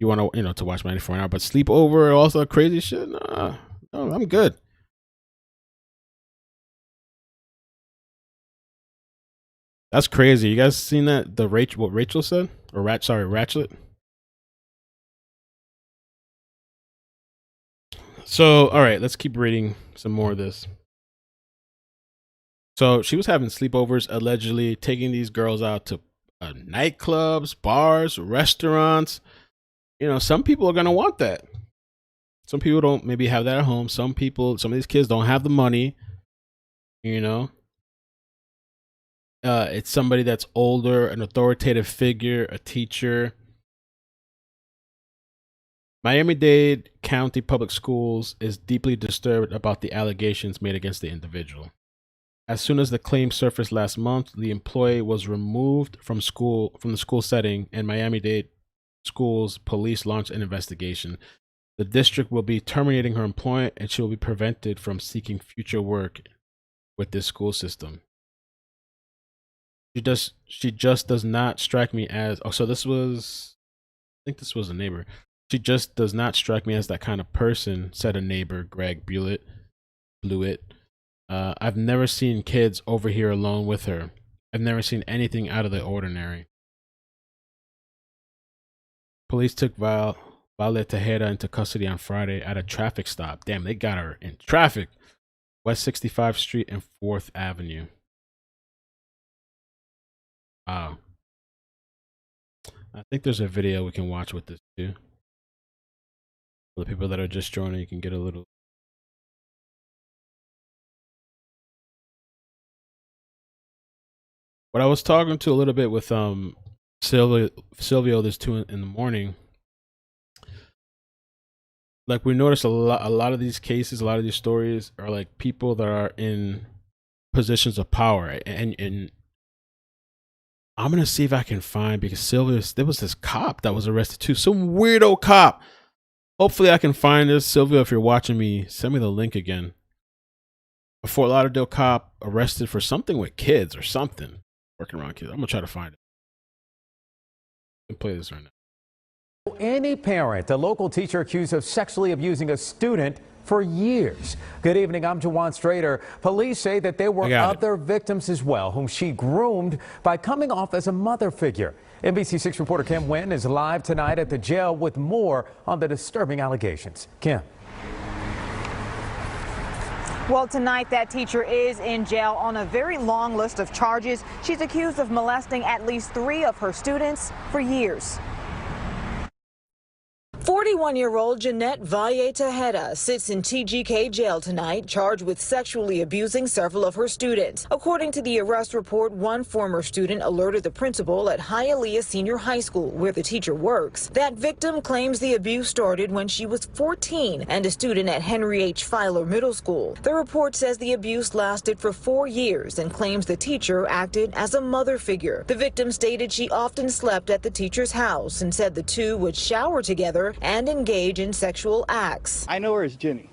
You want to, to watch 94 an hour, but sleepover, also crazy shit. Nah, no, I'm good. That's crazy. You guys seen that? What Rachel said, or Ratchet. So, all right, let's keep reading some more of this. So she was having sleepovers, allegedly taking these girls out to nightclubs, bars, restaurants. Some people are going to want that. Some people don't maybe have that at home. Some of these kids don't have the money. It's somebody that's older, an authoritative figure, a teacher. Miami-Dade County Public Schools is deeply disturbed about the allegations made against the individual. As soon as the claim surfaced last month, the employee was removed from the school setting, and Miami-Dade Schools police launched an investigation. The district will be terminating her employment, and she will be prevented from seeking future work with this school system. She just does not strike me as. Oh, so I think this was a neighbor. She just does not strike me as that kind of person, said a neighbor, Greg Blewett. I've never seen kids over here alone with her. I've never seen anything out of the ordinary. Police took Valle-Tejeda into custody on Friday at a traffic stop. Damn, they got her in traffic. West 65th Street and 4th Avenue. Wow. I think there's a video we can watch with this too. For the people that are just joining, you can get a little. But I was talking to a little bit with Silvio this 2 in the morning. Like, we noticed a lot of these cases, a lot of these stories are like people that are in positions of power, and I'm gonna see if I can find, because Silvio, there was this cop that was arrested too, some weirdo cop. Hopefully I can find this. Silvio, if you're watching me, send me the link again. A Fort Lauderdale cop arrested for something with kids or something, working around kids. I'm gonna try to find it. I can play this right now. Any parent, a local teacher accused of sexually abusing a student for years. Good evening, I'm Jawan Strader. Police say that there were other victims as well, whom she groomed by coming off as a mother figure. NBC6 reporter Kim Nguyen is live tonight at the jail with more on the disturbing allegations. Kim. Well, tonight that teacher is in jail on a very long list of charges. She's accused of molesting at least 3 of her students for years. 41-year-old Jeanette Valle-Tejeda sits in TGK jail tonight, charged with sexually abusing several of her students. According to the arrest report, one former student alerted the principal at Hialeah Senior High School, where the teacher works. That victim claims the abuse started when she was 14 and a student at Henry H. Filer Middle School. The report says the abuse lasted for 4 years and claims the teacher acted as a mother figure. The victim stated she often slept at the teacher's house and said the two would shower together and engage in sexual acts. I know her as Jeanette.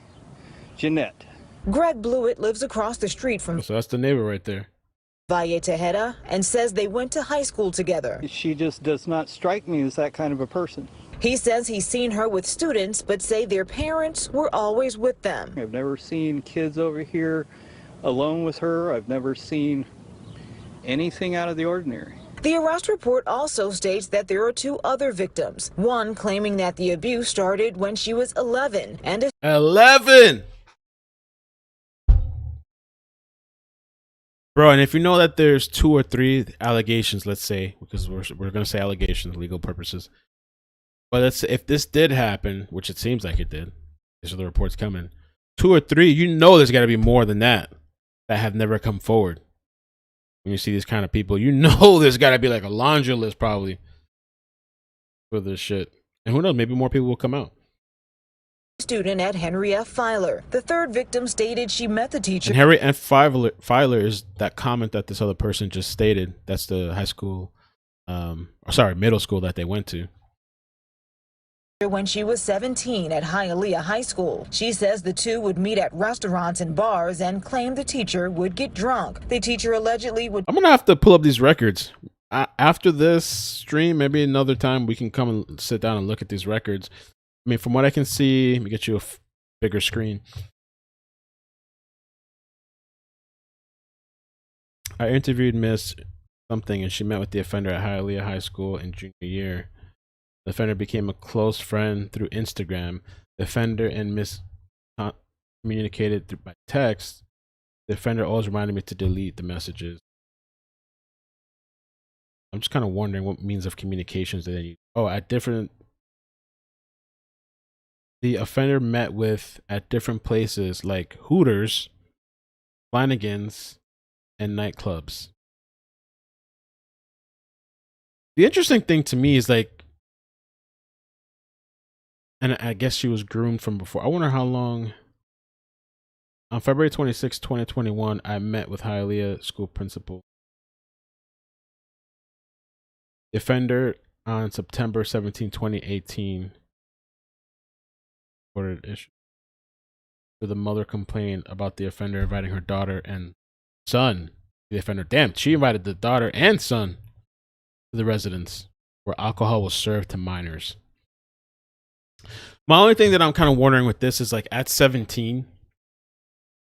Greg Blewett lives across the street from. So that's the neighbor right there. Valle-Tejeda, and says they went to high school together. She just does not strike me as that kind of a person. He says he's seen her with students, but say their parents were always with them. I've never seen kids over here alone with her. I've never seen anything out of the ordinary. The arrest report also states that there are 2 other victims, one claiming that the abuse started when she was 11 and 11. Bro, and if you know that there's 2 or 3 allegations, let's say, because we're gonna say allegations, legal purposes. But let's say if this did happen, which it seems like it did, these are the reports coming. 2 or 3, you know, there's got to be more than that have never come forward. When you see these kind of people, you know, there's got to be like a laundry list probably for this shit. And who knows? Maybe more people will come out. Student at Henry F. Filer. The third victim stated she met the teacher. And Henry F. Filer is that comment that this other person just stated. That's the high school, middle school that they went to. When she was 17 at Hialeah High School. She says the two would meet at restaurants and bars and claimed the teacher would get drunk. The teacher allegedly would... I'm going to have to pull up these records. After this stream, maybe another time we can come and sit down and look at these records. I mean, from what I can see, let me get you a bigger screen. I interviewed Miss something and she met with the offender at Hialeah High School in junior year. The offender became a close friend through Instagram. The offender and Miss communicated by text. The offender always reminded me to delete the messages. I'm just kind of wondering what means of communications that they use. Oh, at different... The offender met with at different places like Hooters, Flanagan's, and nightclubs. The interesting thing to me is like, and I guess she was groomed from before. I wonder how long. On February 26, 2021, I met with Hialeah school principal. The offender on September 17, 2018. Reported issue. The mother complained about the offender inviting her daughter and son. The offender, damn, she invited the daughter and son to the residence where alcohol was served to minors. My only thing that I'm kind of wondering with this is like at 17,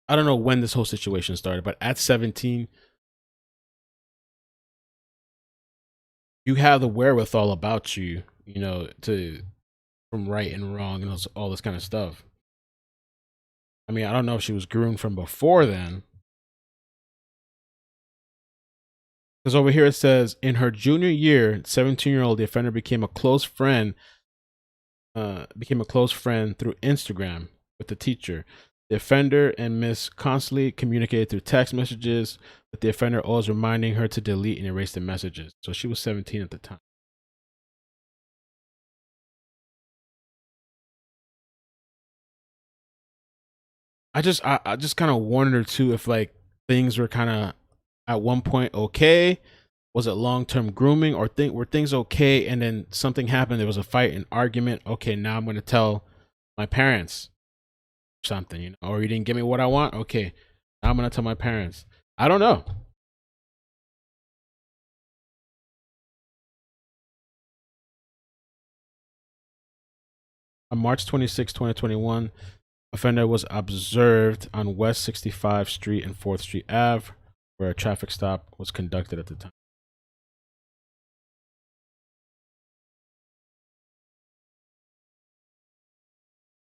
I don't know when this whole situation started, but at 17, you have the wherewithal about you, you know, to from right and wrong and all this kind of stuff. I mean, I don't know if she was groomed from before then. Because over here it says, in her junior year, 17-year-old, the offender became a close friend through Instagram with the teacher. The offender and Miss constantly communicated through text messages, with the offender always reminding her to delete and erase the messages. So she was 17 at the time. I just kind of wonder too if like things were kind of at one point okay. Was it long-term grooming, or were things okay and then something happened, there was a fight, an argument, okay, now I'm going to tell my parents something, you know, or you didn't give me what I want, okay, now I'm going to tell my parents. I don't know. On March 26, 2021, offender was observed on West 65th Street and 4th Street Ave, where a traffic stop was conducted at the time.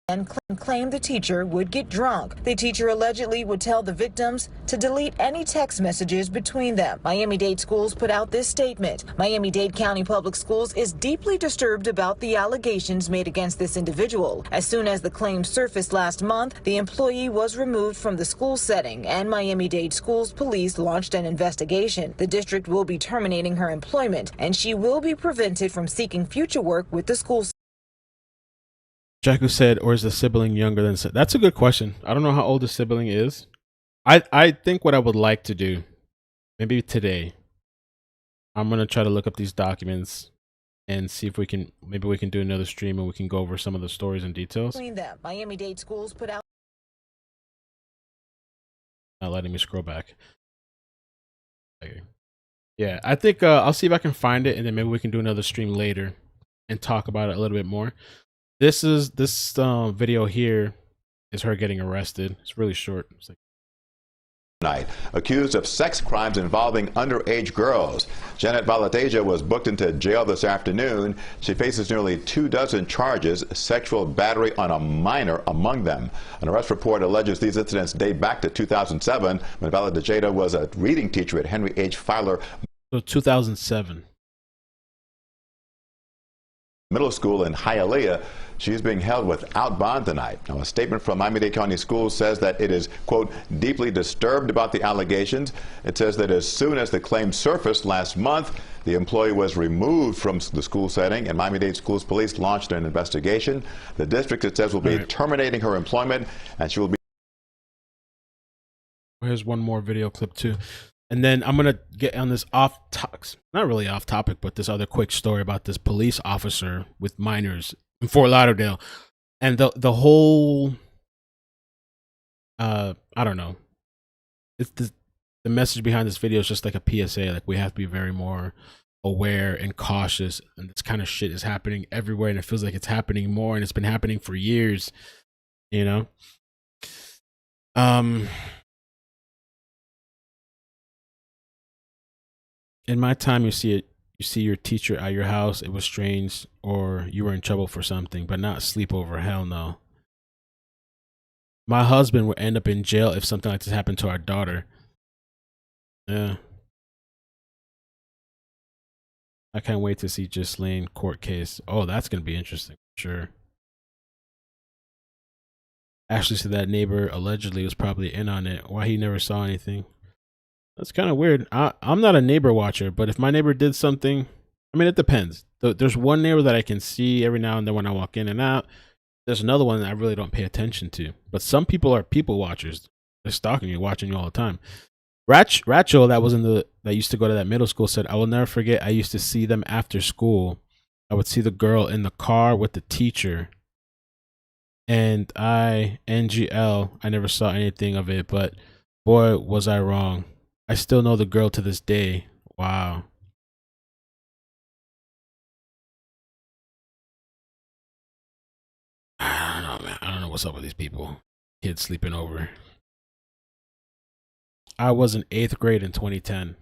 And claimed the teacher would get drunk. The teacher allegedly would tell the victims to delete any text messages between them. Miami-Dade Schools put out this statement. Miami-Dade County Public Schools is deeply disturbed about the allegations made against this individual. As soon as the claim surfaced last month, the employee was removed from the school setting, and Miami-Dade Schools police launched an investigation. The district will be terminating her employment, and she will be prevented from seeking future work with the school. Jacku said, or is the sibling younger than... That's a good question. I don't know how old the sibling is. I think what I would like to do, maybe today, I'm going to try to look up these documents and see if we can, maybe we can do another stream and we can go over some of the stories and details. Between them, Miami-Dade Schools put out... Not letting me scroll back. Okay. Yeah, I think I'll see if I can find it, and then maybe we can do another stream later and talk about it a little bit more. This video here is her getting arrested. It's really short. It's like Night, accused of sex crimes involving underage girls. Jeanette Valle-Tejeda was booked into jail this afternoon. She faces nearly 24 charges, sexual battery on a minor among them. An arrest report alleges these incidents date back to 2007 when Valle-Tejeda was a reading teacher at Henry H. Filer. So 2007. Middle School in Hialeah. She's being held without bond tonight. Now, a statement from Miami-Dade County Schools says that it is, quote, deeply disturbed about the allegations. It says that as soon as the claim surfaced last month, the employee was removed from the school setting, and Miami-Dade Schools Police launched an investigation. The district, it says, will be terminating her employment, and she will be. Here's one more video clip, too. And then I'm going to get on this not really off topic, but this other quick story about this police officer with minors in Fort Lauderdale. And the whole, I don't know. It's the message behind this video is just like a PSA. Like, we have to be very more aware and cautious. And this kind of shit is happening everywhere. And it feels like it's happening more. And it's been happening for years, you know? In my time, you see your teacher at your house, it was strange, or you were in trouble for something, but not sleepover. Hell no. My husband would end up in jail if something like this happened to our daughter. Yeah. I can't wait to see Ghislaine court case. Oh, that's going to be interesting. Sure. Ashley said that neighbor allegedly was probably in on it. Why he never saw anything. That's kind of weird. I'm not a neighbor watcher, but if my neighbor did something, I mean, it depends. There's one neighbor that I can see every now and then when I walk in and out. There's another one that I really don't pay attention to. But some people are people watchers. They're stalking you, watching you all the time. Rachel, that used to go to that middle school, said, I will never forget, I used to see them after school. I would see the girl in the car with the teacher. And NGL, I never saw anything of it, but boy, was I wrong. I still know the girl to this day. Wow. I don't know, man. I don't know what's up with these people. Kids sleeping over. I was in 8th grade in 2010.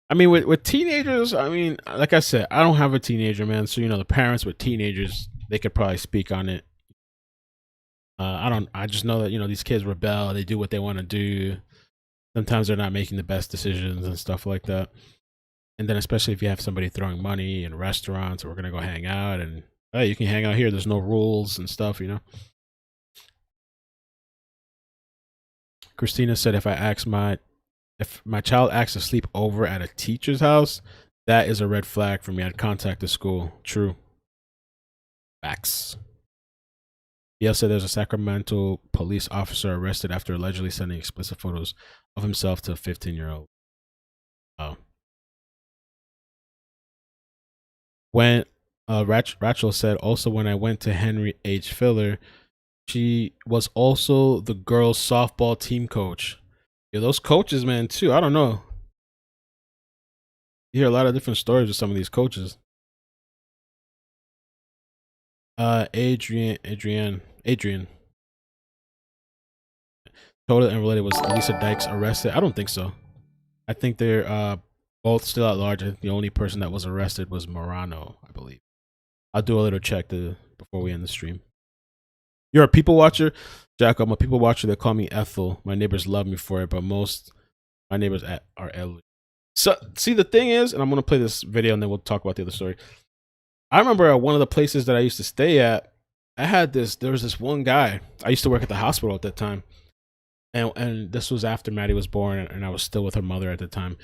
I mean, with teenagers, I mean, like I said, I don't have a teenager, man. So, you know, the parents with teenagers, they could probably speak on it. I just know that, you know, these kids rebel. They do what they want to do. Sometimes they're not making the best decisions and stuff like that. And then especially if you have somebody throwing money in restaurants, or we're going to go hang out, and hey, you can hang out here. There's no rules and stuff, you know. Christina said, if my child asks to sleep over at a teacher's house, that is a red flag for me. I'd contact the school. True. Facts. He also said there's a Sacramento police officer arrested after allegedly sending explicit photos of himself to a 15-year-old. Oh. When Rachel said, also when I went to Henry H. Filler, she was also the girls' softball team coach. Yeah, those coaches, man, too. I don't know. You hear a lot of different stories with some of these coaches. Adrian. Totally unrelated. Was Lisa Dykes arrested? I don't think so. I think they're both still at large. I think the only person that was arrested was Morano, I believe. I'll do a little check before we end the stream. You're a people watcher? Jack, I'm a people watcher. They call me Ethel. My neighbors love me for it, but most my neighbors are elderly. So, see, the thing is, and I'm going to play this video and then we'll talk about the other story. I remember at one of the places that I used to stay at, there was this one guy. I used to work at the hospital at that time. And this was after Maddie was born, and I was still with her mother at the time.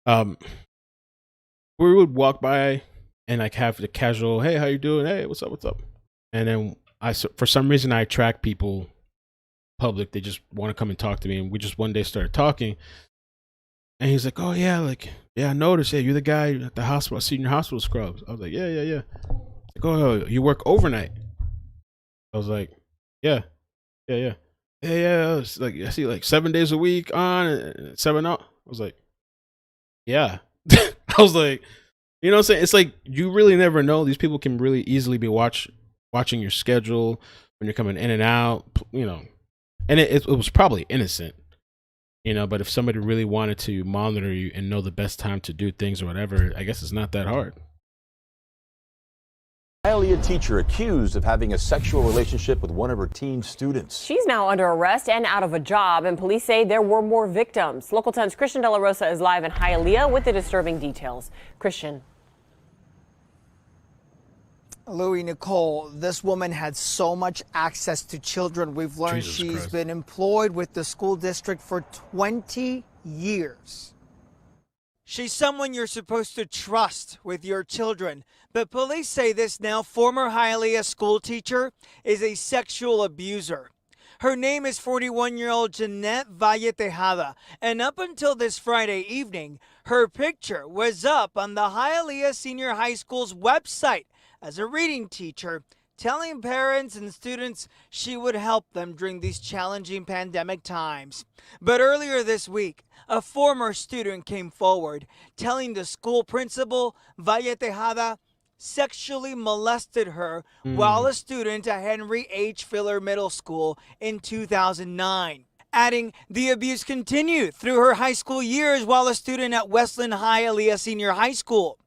We would walk by and like have the casual, hey, how you doing? Hey, what's up? And then for some reason, I attract people public. They just want to come and talk to me. And we just one day started talking. And he's like, oh, yeah, I noticed. Yeah, you're the guy at the hospital. I see you in your hospital scrubs. I was like, yeah. Like, oh, you work overnight? I was like, yeah. It's like, I see like 7 days a week on and 7 out. I was like, yeah. I was like, you know what I'm saying? It's like, you really never know. These people can really easily be watching your schedule, when you're coming in and out, and it was probably innocent, but if somebody really wanted to monitor you and know the best time to do things or whatever, I guess it's not that hard. Hialeah teacher accused of having a sexual relationship with one of her teen students. She's now under arrest and out of a job, and police say there were more victims. Local 10's Christian De La Rosa is live in Hialeah with the disturbing details. Christian. Louis, Nicole, this woman had so much access to children. We've learned she's been employed with the school district for 20 years. She's someone you're supposed to trust with your children. But police say this now former Hialeah school teacher is a sexual abuser. Her name is 41-year-old Jeanette Valle-Tejeda, and up until this Friday evening, her picture was up on the Hialeah Senior High School's website as a reading teacher, telling parents and students she would help them during these challenging pandemic times. But earlier this week, a former student came forward telling the school principal Valle-Tejeda sexually molested her while a student at Henry H. Filler Middle School in 2009. Adding, the abuse continued through her high school years while a student at Westland Hialeah Senior High School.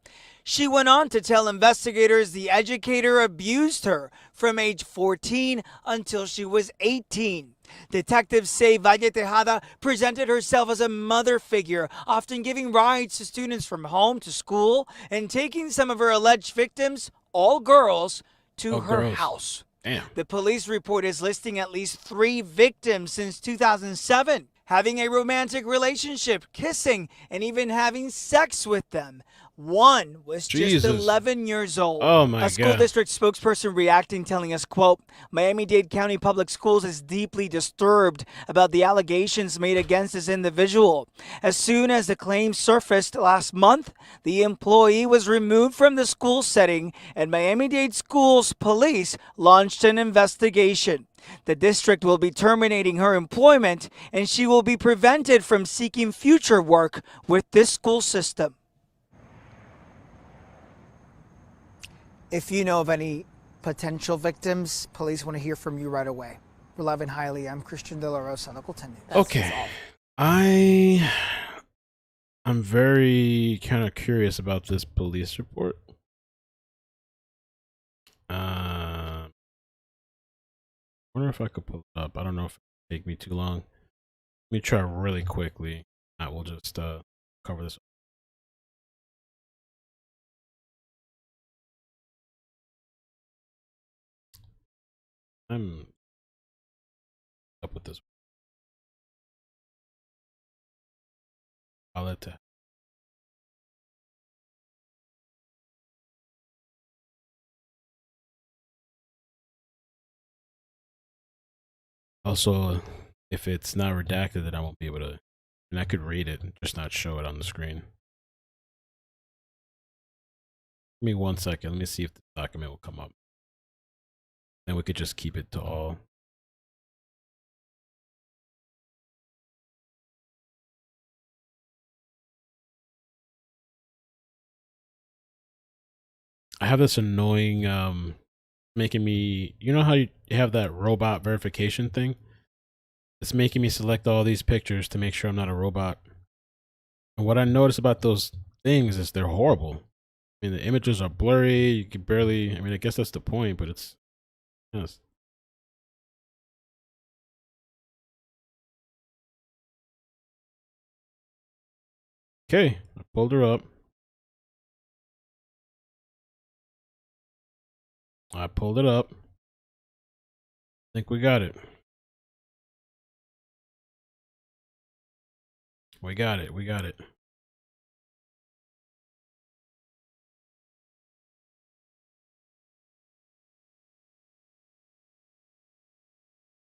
She went on to tell investigators the educator abused her from age 14 until she was 18. Detectives say Valle-Tejeda presented herself as a mother figure, often giving rides to students from home to school and taking some of her alleged victims, all girls, to her house. Damn. The police report is listing at least 3 victims since 2007, having a romantic relationship, kissing, and even having sex with them. One was just 11 years old. Oh my God. A school district spokesperson reacting, telling us, quote, Miami-Dade County Public Schools is deeply disturbed about the allegations made against this individual. As soon as the claim surfaced last month, the employee was removed from the school setting and Miami-Dade Schools police launched an investigation. The district will be terminating her employment and she will be prevented from seeking future work with this school system. If you know of any potential victims, police want to hear from you right away. We're live in Hialeah. I'm Christian De La Rosa, Local 10 News. Okay. I'm very kind of curious about this police report. I wonder if I could pull it up. I don't know if it'll take me too long. Let me try really quickly. I will just cover this. I'm up with this. I'll let that. Also, if it's not redacted, then I won't be able to, and I could read it and just not show it on the screen. Give me 1 second. Let me see if the document will come up. And we could just keep it to all. I have this annoying, making me, you know how you have that robot verification thing? It's making me select all these pictures to make sure I'm not a robot. And what I notice about those things is they're horrible. I mean, the images are blurry. You can barely, I mean, I guess that's the point, but it's, yes. Okay, I pulled her up. I pulled it up. I think we got it. We got it. We got it.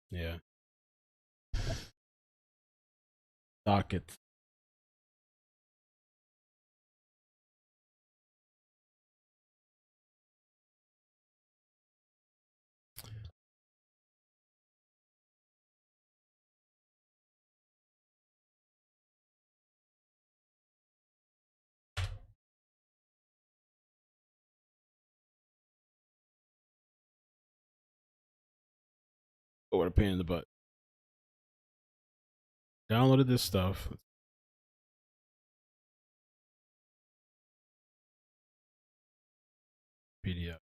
Yeah. Docket. Oh, what a pain in the butt. Downloaded this stuff. PDF.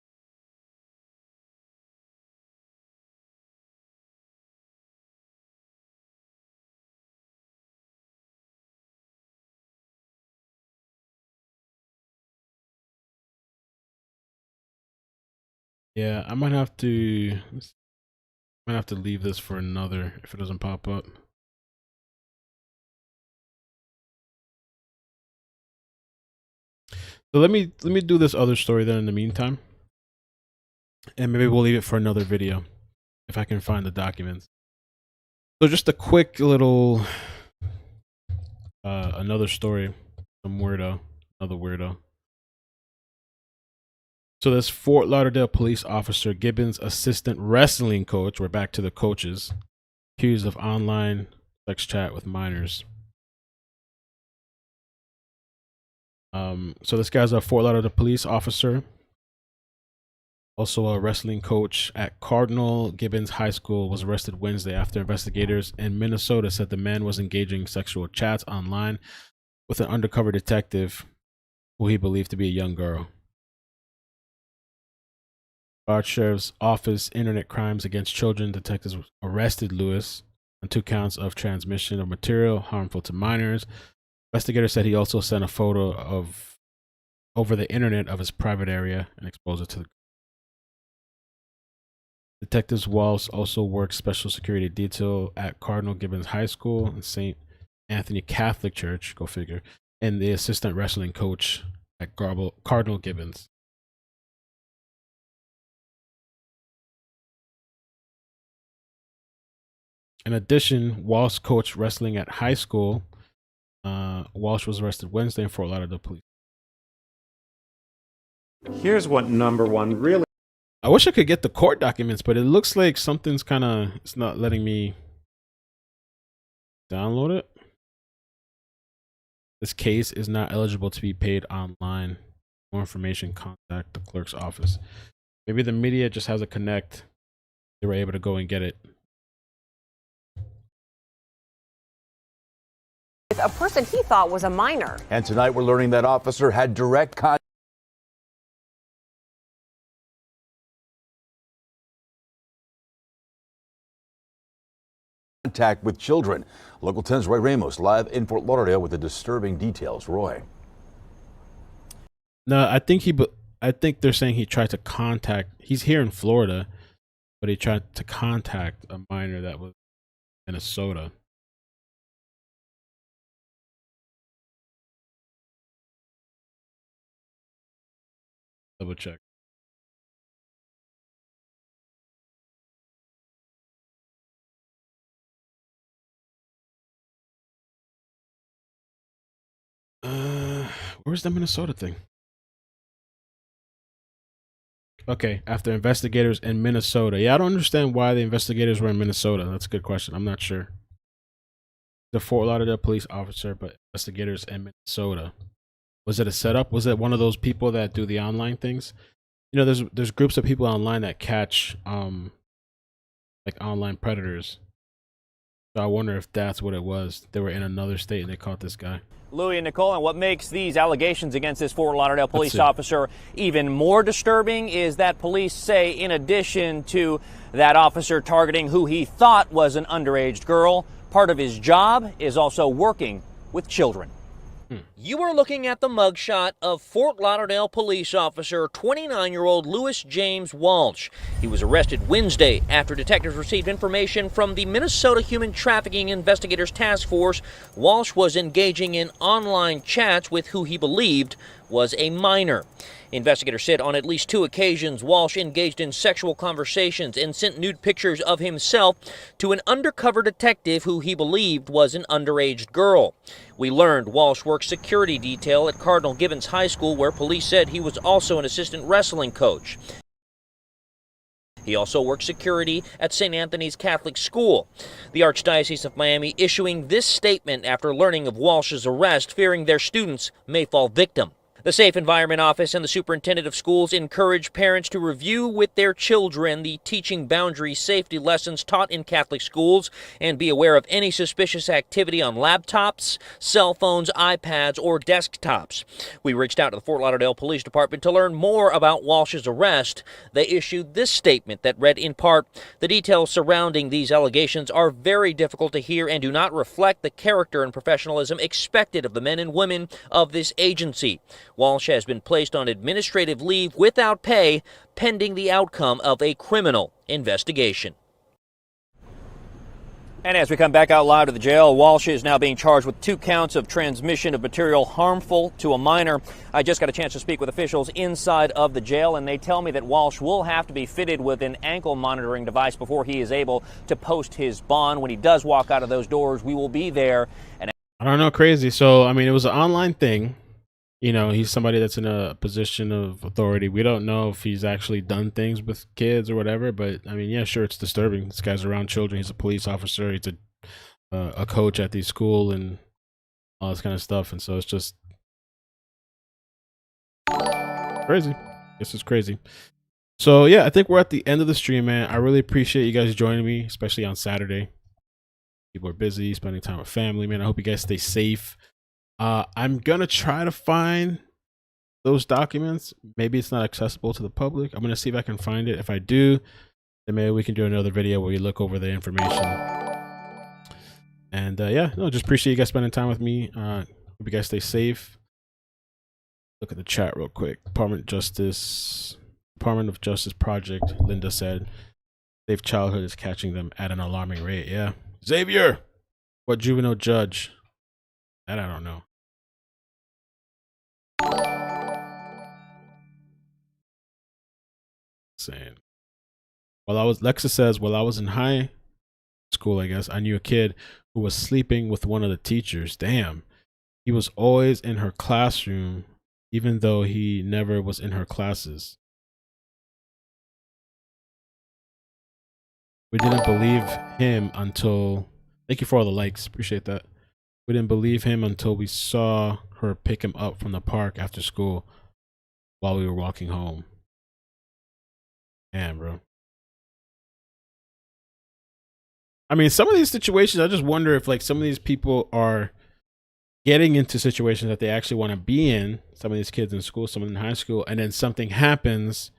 Yeah, I might have to leave this for another if it doesn't pop up. So let me do this other story then in the meantime. And maybe we'll leave it for another video if I can find the documents. So just a quick little another story. Another weirdo. So this Fort Lauderdale police officer Gibbons' assistant wrestling coach, we're back to the coaches, accused of online sex chat with minors. So this guy's a Fort Lauderdale police officer, also a wrestling coach at Cardinal Gibbons High School, was arrested Wednesday after investigators in Minnesota said the man was engaging in sexual chats online with an undercover detective who he believed to be a young girl. Bard Sheriff's Office Internet Crimes Against Children detectives arrested Lewis on 2 counts of transmission of material harmful to minors. Investigators said he also sent a photo of over the internet of his private area and exposed it to the detectives. Walsh also worked special security detail at Cardinal Gibbons High School and St. Anthony Catholic Church, go figure, and the assistant wrestling coach at Cardinal Gibbons. In addition, Walsh coached wrestling at high school. Walsh was arrested Wednesday in Fort Lauderdale police. Here's what number one really... I wish I could get the court documents, but it looks like something's it's not letting me download it. This case is not eligible to be paid online. More information, contact the clerk's office. Maybe the media just has a connect. They were able to go and get it. A person he thought was a minor. And tonight we're learning that officer had direct contact with children. Local 10's Roy Ramos live in Fort Lauderdale with the disturbing details. Roy. No, I think they're saying he tried to contact. He's here in Florida, but he tried to contact a minor that was in Minnesota. Double check. Where's the Minnesota thing? Okay, after investigators in Minnesota. Yeah, I don't understand why the investigators were in Minnesota. That's a good question. I'm not sure. The Fort Lauderdale police officer, but investigators in Minnesota. Was it a setup? Was it one of those people that do the online things? You know, there's groups of people online that catch like online predators. So I wonder if that's what it was. They were in another state and they caught this guy. Louis and Nicole, and what makes these allegations against this Fort Lauderdale police officer even more disturbing is that police say, in addition to that officer targeting who he thought was an underage girl, part of his job is also working with children. You are looking at the mugshot of Fort Lauderdale police officer 29-year-old Louis James Walsh. He was arrested Wednesday after detectives received information from the Minnesota Human Trafficking Investigators Task Force. Walsh was engaging in online chats with who he believed was a minor. Investigators said on at least 2 occasions, Walsh engaged in sexual conversations and sent nude pictures of himself to an undercover detective who he believed was an underage girl. We learned Walsh worked security detail at Cardinal Gibbons High School, where police said he was also an assistant wrestling coach. He also worked security at St. Anthony's Catholic School. The Archdiocese of Miami issuing this statement after learning of Walsh's arrest, fearing their students may fall victim. The Safe Environment Office and the Superintendent of Schools encourage parents to review with their children the teaching boundary safety lessons taught in Catholic schools and be aware of any suspicious activity on laptops, cell phones, iPads, or desktops. We reached out to the Fort Lauderdale Police Department to learn more about Walsh's arrest. They issued this statement that read in part, "The details surrounding these allegations are very difficult to hear and do not reflect the character and professionalism expected of the men and women of this agency. Walsh has been placed on administrative leave without pay pending the outcome of a criminal investigation." And as we come back out loud of the jail, Walsh is now being charged with 2 counts of transmission of material harmful to a minor. I just got a chance to speak with officials inside of the jail, and they tell me that Walsh will have to be fitted with an ankle monitoring device before he is able to post his bond. When he does walk out of those doors, we will be there. And I don't know, crazy. So, I mean, it was an online thing. You know, he's somebody that's in a position of authority. We don't know if he's actually done things with kids or whatever, but I mean, yeah, sure, it's disturbing. This guy's around children. He's a police officer. He's a coach at the school and all this kind of stuff. And so it's just crazy. This is crazy. So yeah, I think we're at the end of the stream, man. I really appreciate you guys joining me, especially on Saturday. People are busy, spending time with family, man. I hope you guys stay safe. I'm gonna try to find those documents. Maybe it's not accessible to the public. I'm gonna see if I can find it. If I do, then maybe we can do another video where we look over the information. And yeah, no, just appreciate you guys spending time with me. Hope you guys stay safe. Look at the chat real quick. Department of Justice Project, Linda said, safe childhood is catching them at an alarming rate. Yeah. Xavier, what juvenile judge? That I don't know. Saying. Lexa says, while I was in high school, I guess, I knew a kid who was sleeping with one of the teachers. Damn. He was always in her classroom, even though he never was in her classes. We didn't believe him until... Thank you for all the likes. Appreciate that. We didn't believe him until we saw her pick him up from the park after school while we were walking home. Damn, bro. I mean, some of these situations, I just wonder if like some of these people are getting into situations that they actually want to be in. Some of these kids in school, some in high school, and then something happens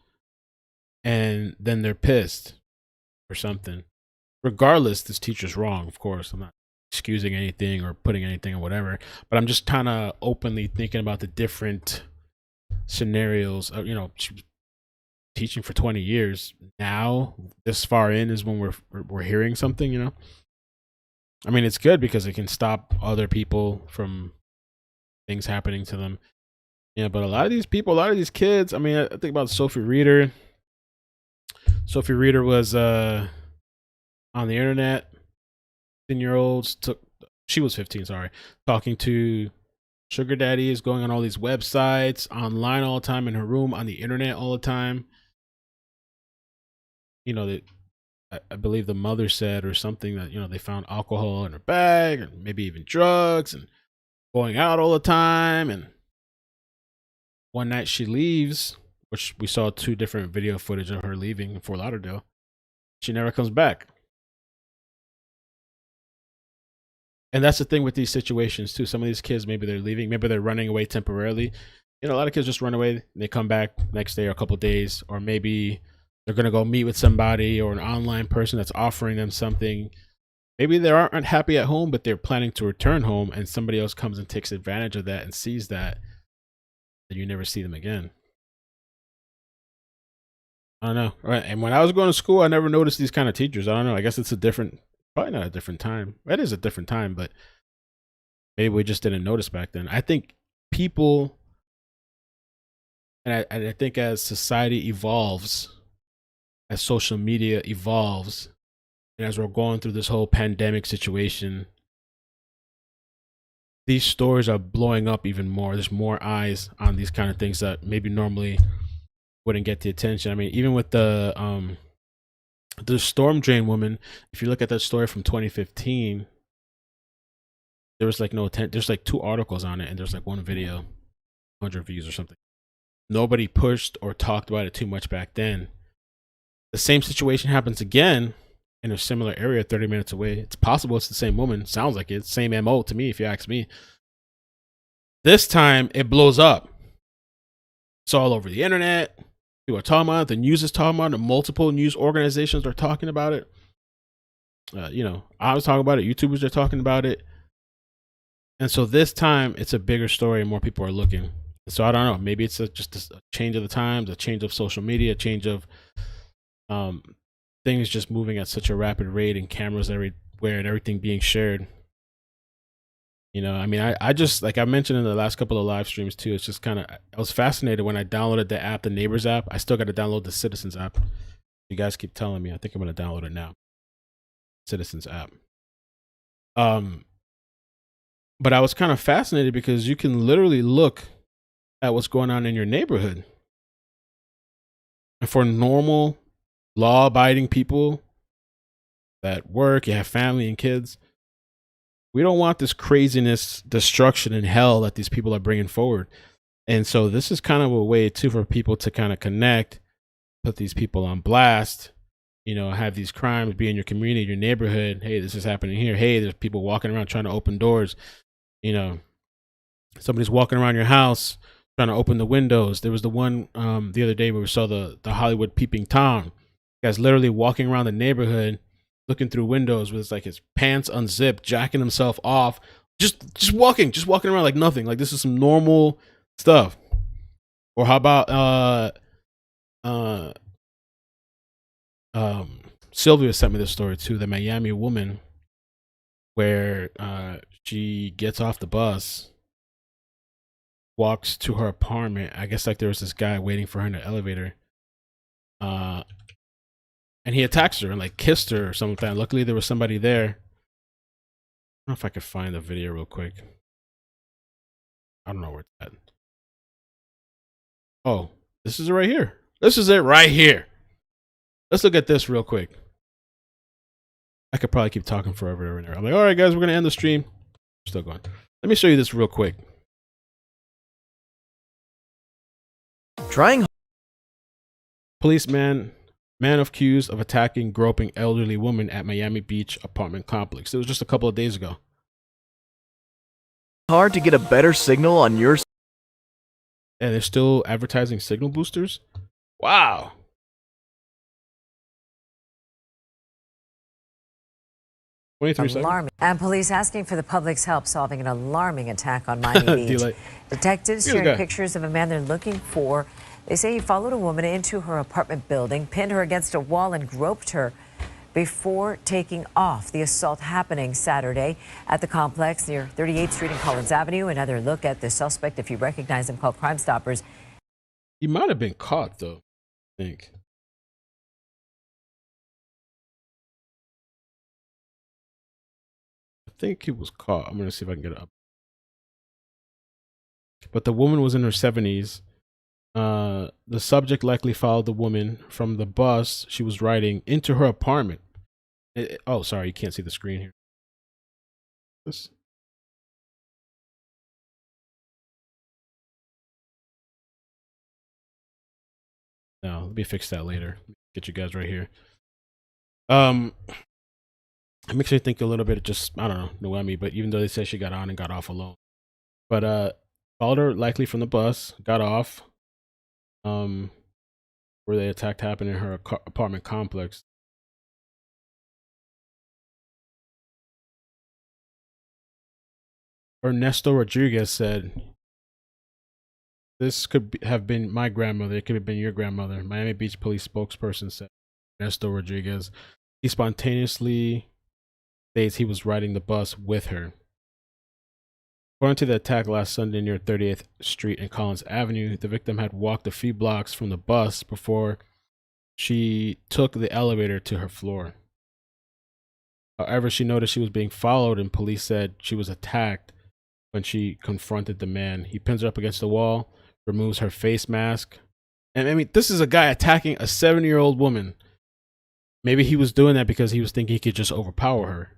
and then they're pissed or something. Regardless, this teacher's wrong, of course. I'm not excusing anything or putting anything or whatever, but I'm just kind of openly thinking about the different scenarios of, you know, teaching for 20 years. Now, this far in is when we're hearing something, you know. I mean, it's good because it can stop other people from things happening to them. Yeah, but a lot of these people, a lot of these kids, I mean, I think about Sophie Reeder. Sophie Reeder was on the internet. 15-year-olds she was 15, sorry, talking to sugar daddies, going on all these websites, online all the time, in her room, on the internet all the time. You know, that I believe the mother said or something that, you know, they found alcohol in her bag and maybe even drugs and going out all the time. And one night she leaves, which we saw 2 different video footage of her leaving in Fort Lauderdale. She never comes back. And that's the thing with these situations too. Some of these kids, maybe they're leaving, maybe they're running away temporarily. You know, a lot of kids just run away and they come back next day or a couple of days, or maybe they're going to go meet with somebody or an online person that's offering them something. Maybe they aren't happy at home, but they're planning to return home, and somebody else comes and takes advantage of that and sees that, and you never see them again. I don't know. Right. And when I was going to school, I never noticed these kind of teachers. I don't know. I guess it's probably not a different time. It is a different time, but maybe we just didn't notice back then. I think people, and I think as society evolves, as social media evolves, and as we're going through this whole pandemic situation, these stories are blowing up even more. There's more eyes on these kind of things that maybe normally wouldn't get the attention. I mean, even with the storm drain woman, if you look at that story from 2015, there was like no there's like 2 articles on it, and there's like 1 video. 100 views or something. Nobody pushed or talked about it too much back then. The same situation happens again in a similar area 30 minutes away. It's possible it's the same woman. Sounds like it. Same MO to me, if you ask me. This time, it blows up. It's all over the internet. People are talking about it. The news is talking about it. Multiple news organizations are talking about it. I was talking about it. YouTubers are talking about it. And so this time, it's a bigger story and more people are looking. So I don't know. Maybe it's just a change of the times, a change of social media, a change of things just moving at such a rapid rate and cameras everywhere and everything being shared. I just, like I mentioned in the last couple of live streams too, it's just kind of, I was fascinated when I downloaded the app, the Neighbors app. I still got to download the Citizens app. You guys keep telling me. I think I'm going to download it now. Citizens app. But I was kind of fascinated because you can literally look at what's going on in your neighborhood. And for normal, law-abiding people that work, you have family and kids, we don't want this craziness, destruction, and hell that these people are bringing forward. And so this is kind of a way, too, for people to kind of connect, put these people on blast, have these crimes be in your community, your neighborhood. Hey, this is happening here. Hey, there's people walking around trying to open doors. Somebody's walking around your house trying to open the windows. There was the one the other day where we saw the Hollywood peeping Tom. Guy's literally walking around the neighborhood, looking through windows with his pants unzipped, jacking himself off, just walking around like nothing. Like this is some normal stuff. Or how about Sylvia sent me this story too, the Miami woman where she gets off the bus, walks to her apartment. I guess like there was this guy waiting for her in the elevator. And he attacks her and like kissed her or something. Luckily there was somebody there. I don't know if I could find the video real quick. I don't know where it's at. Oh, this is it right here. This is it right here. Let's look at this real quick. I could probably keep talking forever and ever. I'm like, all right, guys, we're going to end the stream. We're still going. Let me show you this real quick. Policeman, man accused of attacking, groping elderly woman at Miami Beach apartment complex. It was just a couple of days ago. Hard to get a better signal on your... And they're still advertising signal boosters? Wow. Alarming. And police asking for the public's help solving an alarming attack on Miami Beach. Detectives sharing pictures of a man they're looking for. They say he followed a woman into her apartment building, pinned her against a wall, and groped her before taking off. The assault happening Saturday at the complex near 38th Street and Collins Avenue. Another look at the suspect, if you recognize him, called Crime Stoppers. He might have been caught, though, I think. I think he was caught. I'm going to see if I can get it up. But the woman was in her 70s. The subject likely followed the woman from the bus she was riding into her apartment. Oh, sorry, you can't see the screen here. This. No, let me fix that later. Get you guys right here. It makes me think a little bit of just, I don't know, Noemi, but even though they said she got on and got off alone. But followed her likely from the bus, got off. Where the attack happened in her apartment complex. Ernesto Rodriguez said, this could have been my grandmother. It could have been your grandmother. Miami Beach police spokesperson said, Ernesto Rodriguez. He spontaneously states he was riding the bus with her. According to the attack last Sunday near 30th Street and Collins Avenue, the victim had walked a few blocks from the bus before she took the elevator to her floor. However, she noticed she was being followed, and police said she was attacked when she confronted the man. He pins her up against the wall, removes her face mask. And I mean, this is a guy attacking a 70-year-old woman. Maybe he was doing that because he was thinking he could just overpower her.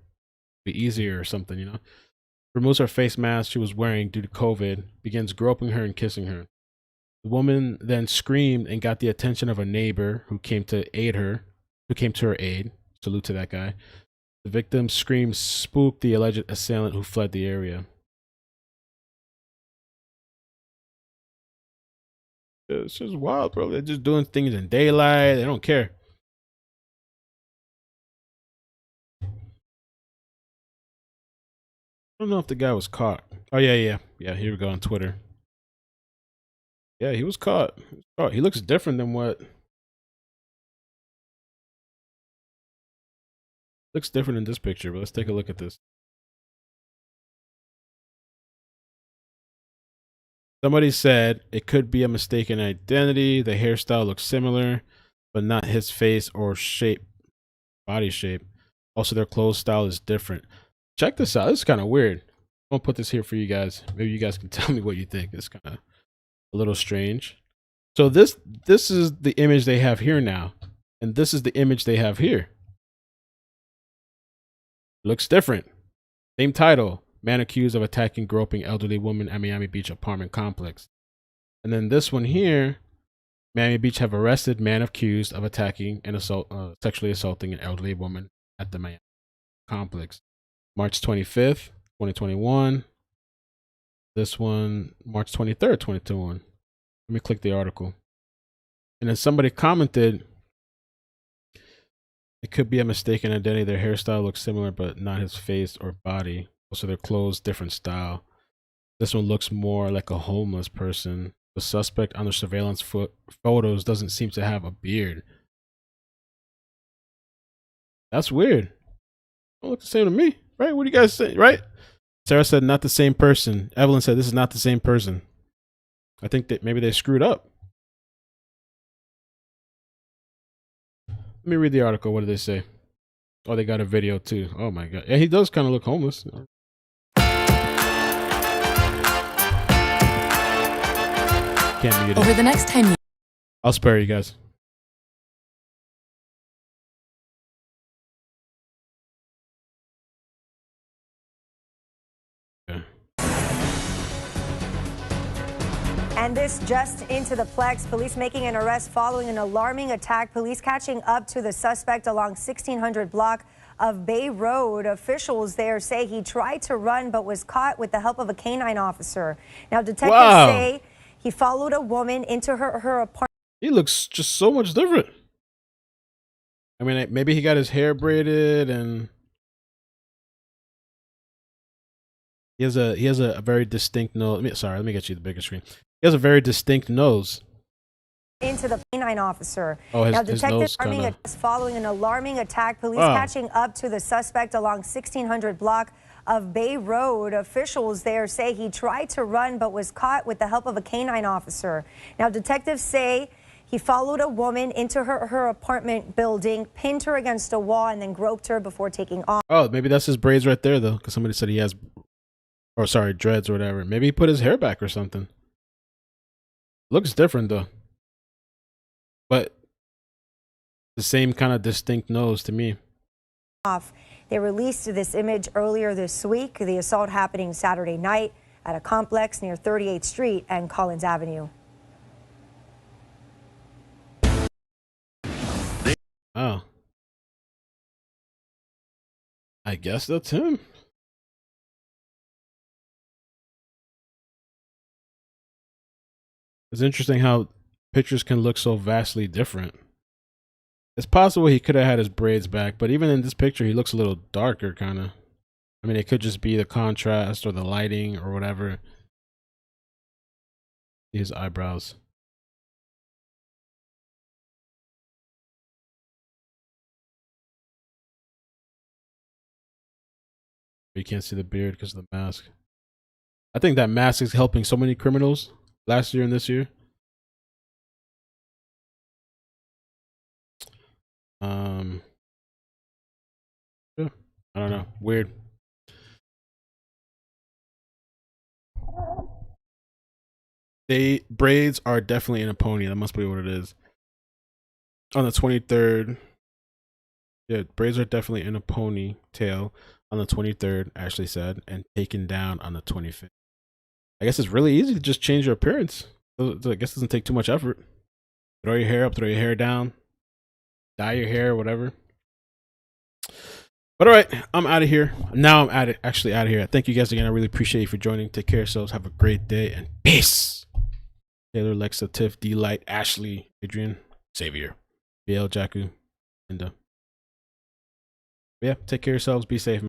Be easier or something, you know? removes her face mask she was wearing due to COVID, begins groping her and kissing her. The woman then screamed and got the attention of a neighbor who came to her aid. Salute to that guy. The victim's screams spooked the alleged assailant who fled the area. It's just wild, bro. They're just doing things in daylight. They don't care. I don't know if the guy was caught. Oh, yeah. Here we go on Twitter. Yeah, he was caught. He looks different than what... Looks different in this picture, but let's take a look at this. Somebody said it could be a mistaken identity. The hairstyle looks similar, but not his face or shape, body shape. Also, their clothes style is different. Check this out. This is kind of weird. I'm gonna put this here for you guys. Maybe you guys can tell me what you think. It's kind of a little strange. So this is the image they have here now, and this is the image they have here. Looks different. Same title. Man accused of attacking groping elderly woman at Miami Beach apartment complex. And then this one here, Miami Beach have arrested man accused of attacking and sexually assaulting an elderly woman at the Miami complex. March 25th, 2021. This one, March 23rd, 2021. Let me click the article. And then somebody commented, it could be a mistaken identity. Their hairstyle looks similar, but not his face or body. Also, their clothes, different style. This one looks more like a homeless person. The suspect on the surveillance photos doesn't seem to have a beard. That's weird. Don't look the same to me, right? What do you guys say, right? Sarah said not the same person. Evelyn said this is not the same person. I think that maybe they screwed up. Let me read the article. What did they say? Oh, they got a video too. Oh my God. Yeah, he does kind of look homeless. Can't mute it. Over the next 10 years. I'll spare you guys. Okay. And this just into the Plex. Police making an arrest following an alarming attack. Police catching up to the suspect along 1600 block of Bay Road. Officials there say he tried to run but was caught with the help of a canine officer. Now, detectives say he followed a woman into her apartment. He looks just so much different. I mean, maybe he got his hair braided and he has a very distinct nose. Let me get you the bigger screen. He has a very distinct nose. Into the canine officer. Oh, now, detectives following an alarming attack. Police catching up to the suspect along 1600 block of Bay Road. Officials there say he tried to run but was caught with the help of a canine officer. Now, detectives say he followed a woman into her apartment building, pinned her against a wall, and then groped her before taking off. Oh, maybe that's his braids right there, though, because somebody said he has, or sorry, dreads or whatever. Maybe he put his hair back or something. Looks different, though. But the same kind of distinct nose to me. They released this image earlier this week. The assault happening Saturday night at a complex near 38th Street and Collins Avenue. Oh. I guess that's him. It's interesting how pictures can look so vastly different. It's possible he could have had his braids back, but even in this picture, he looks a little darker, kind of. I mean, it could just be the contrast or the lighting or whatever. His eyebrows. You can't see the beard because of the mask. I think that mask is helping so many criminals last year and this year. Yeah, I don't know. Weird. Braids are definitely in a pony. That must be what it is. On the 23rd, Yeah, braids are definitely in a ponytail on the 23rd, Ashley said, and taken down on the 25th. I guess it's really easy to just change your appearance. I guess it doesn't take too much effort. Throw your hair up, throw your hair down, dye your hair, whatever. But all right, I'm out of here. Now I'm actually out of here. Thank you guys again. I really appreciate you for joining. Take care of yourselves. Have a great day and peace. Taylor, Lexa, Tiff, D Light, Ashley, Adrian, Xavier, BL, Jaku, Linda. Yeah, take care of yourselves. Be safe.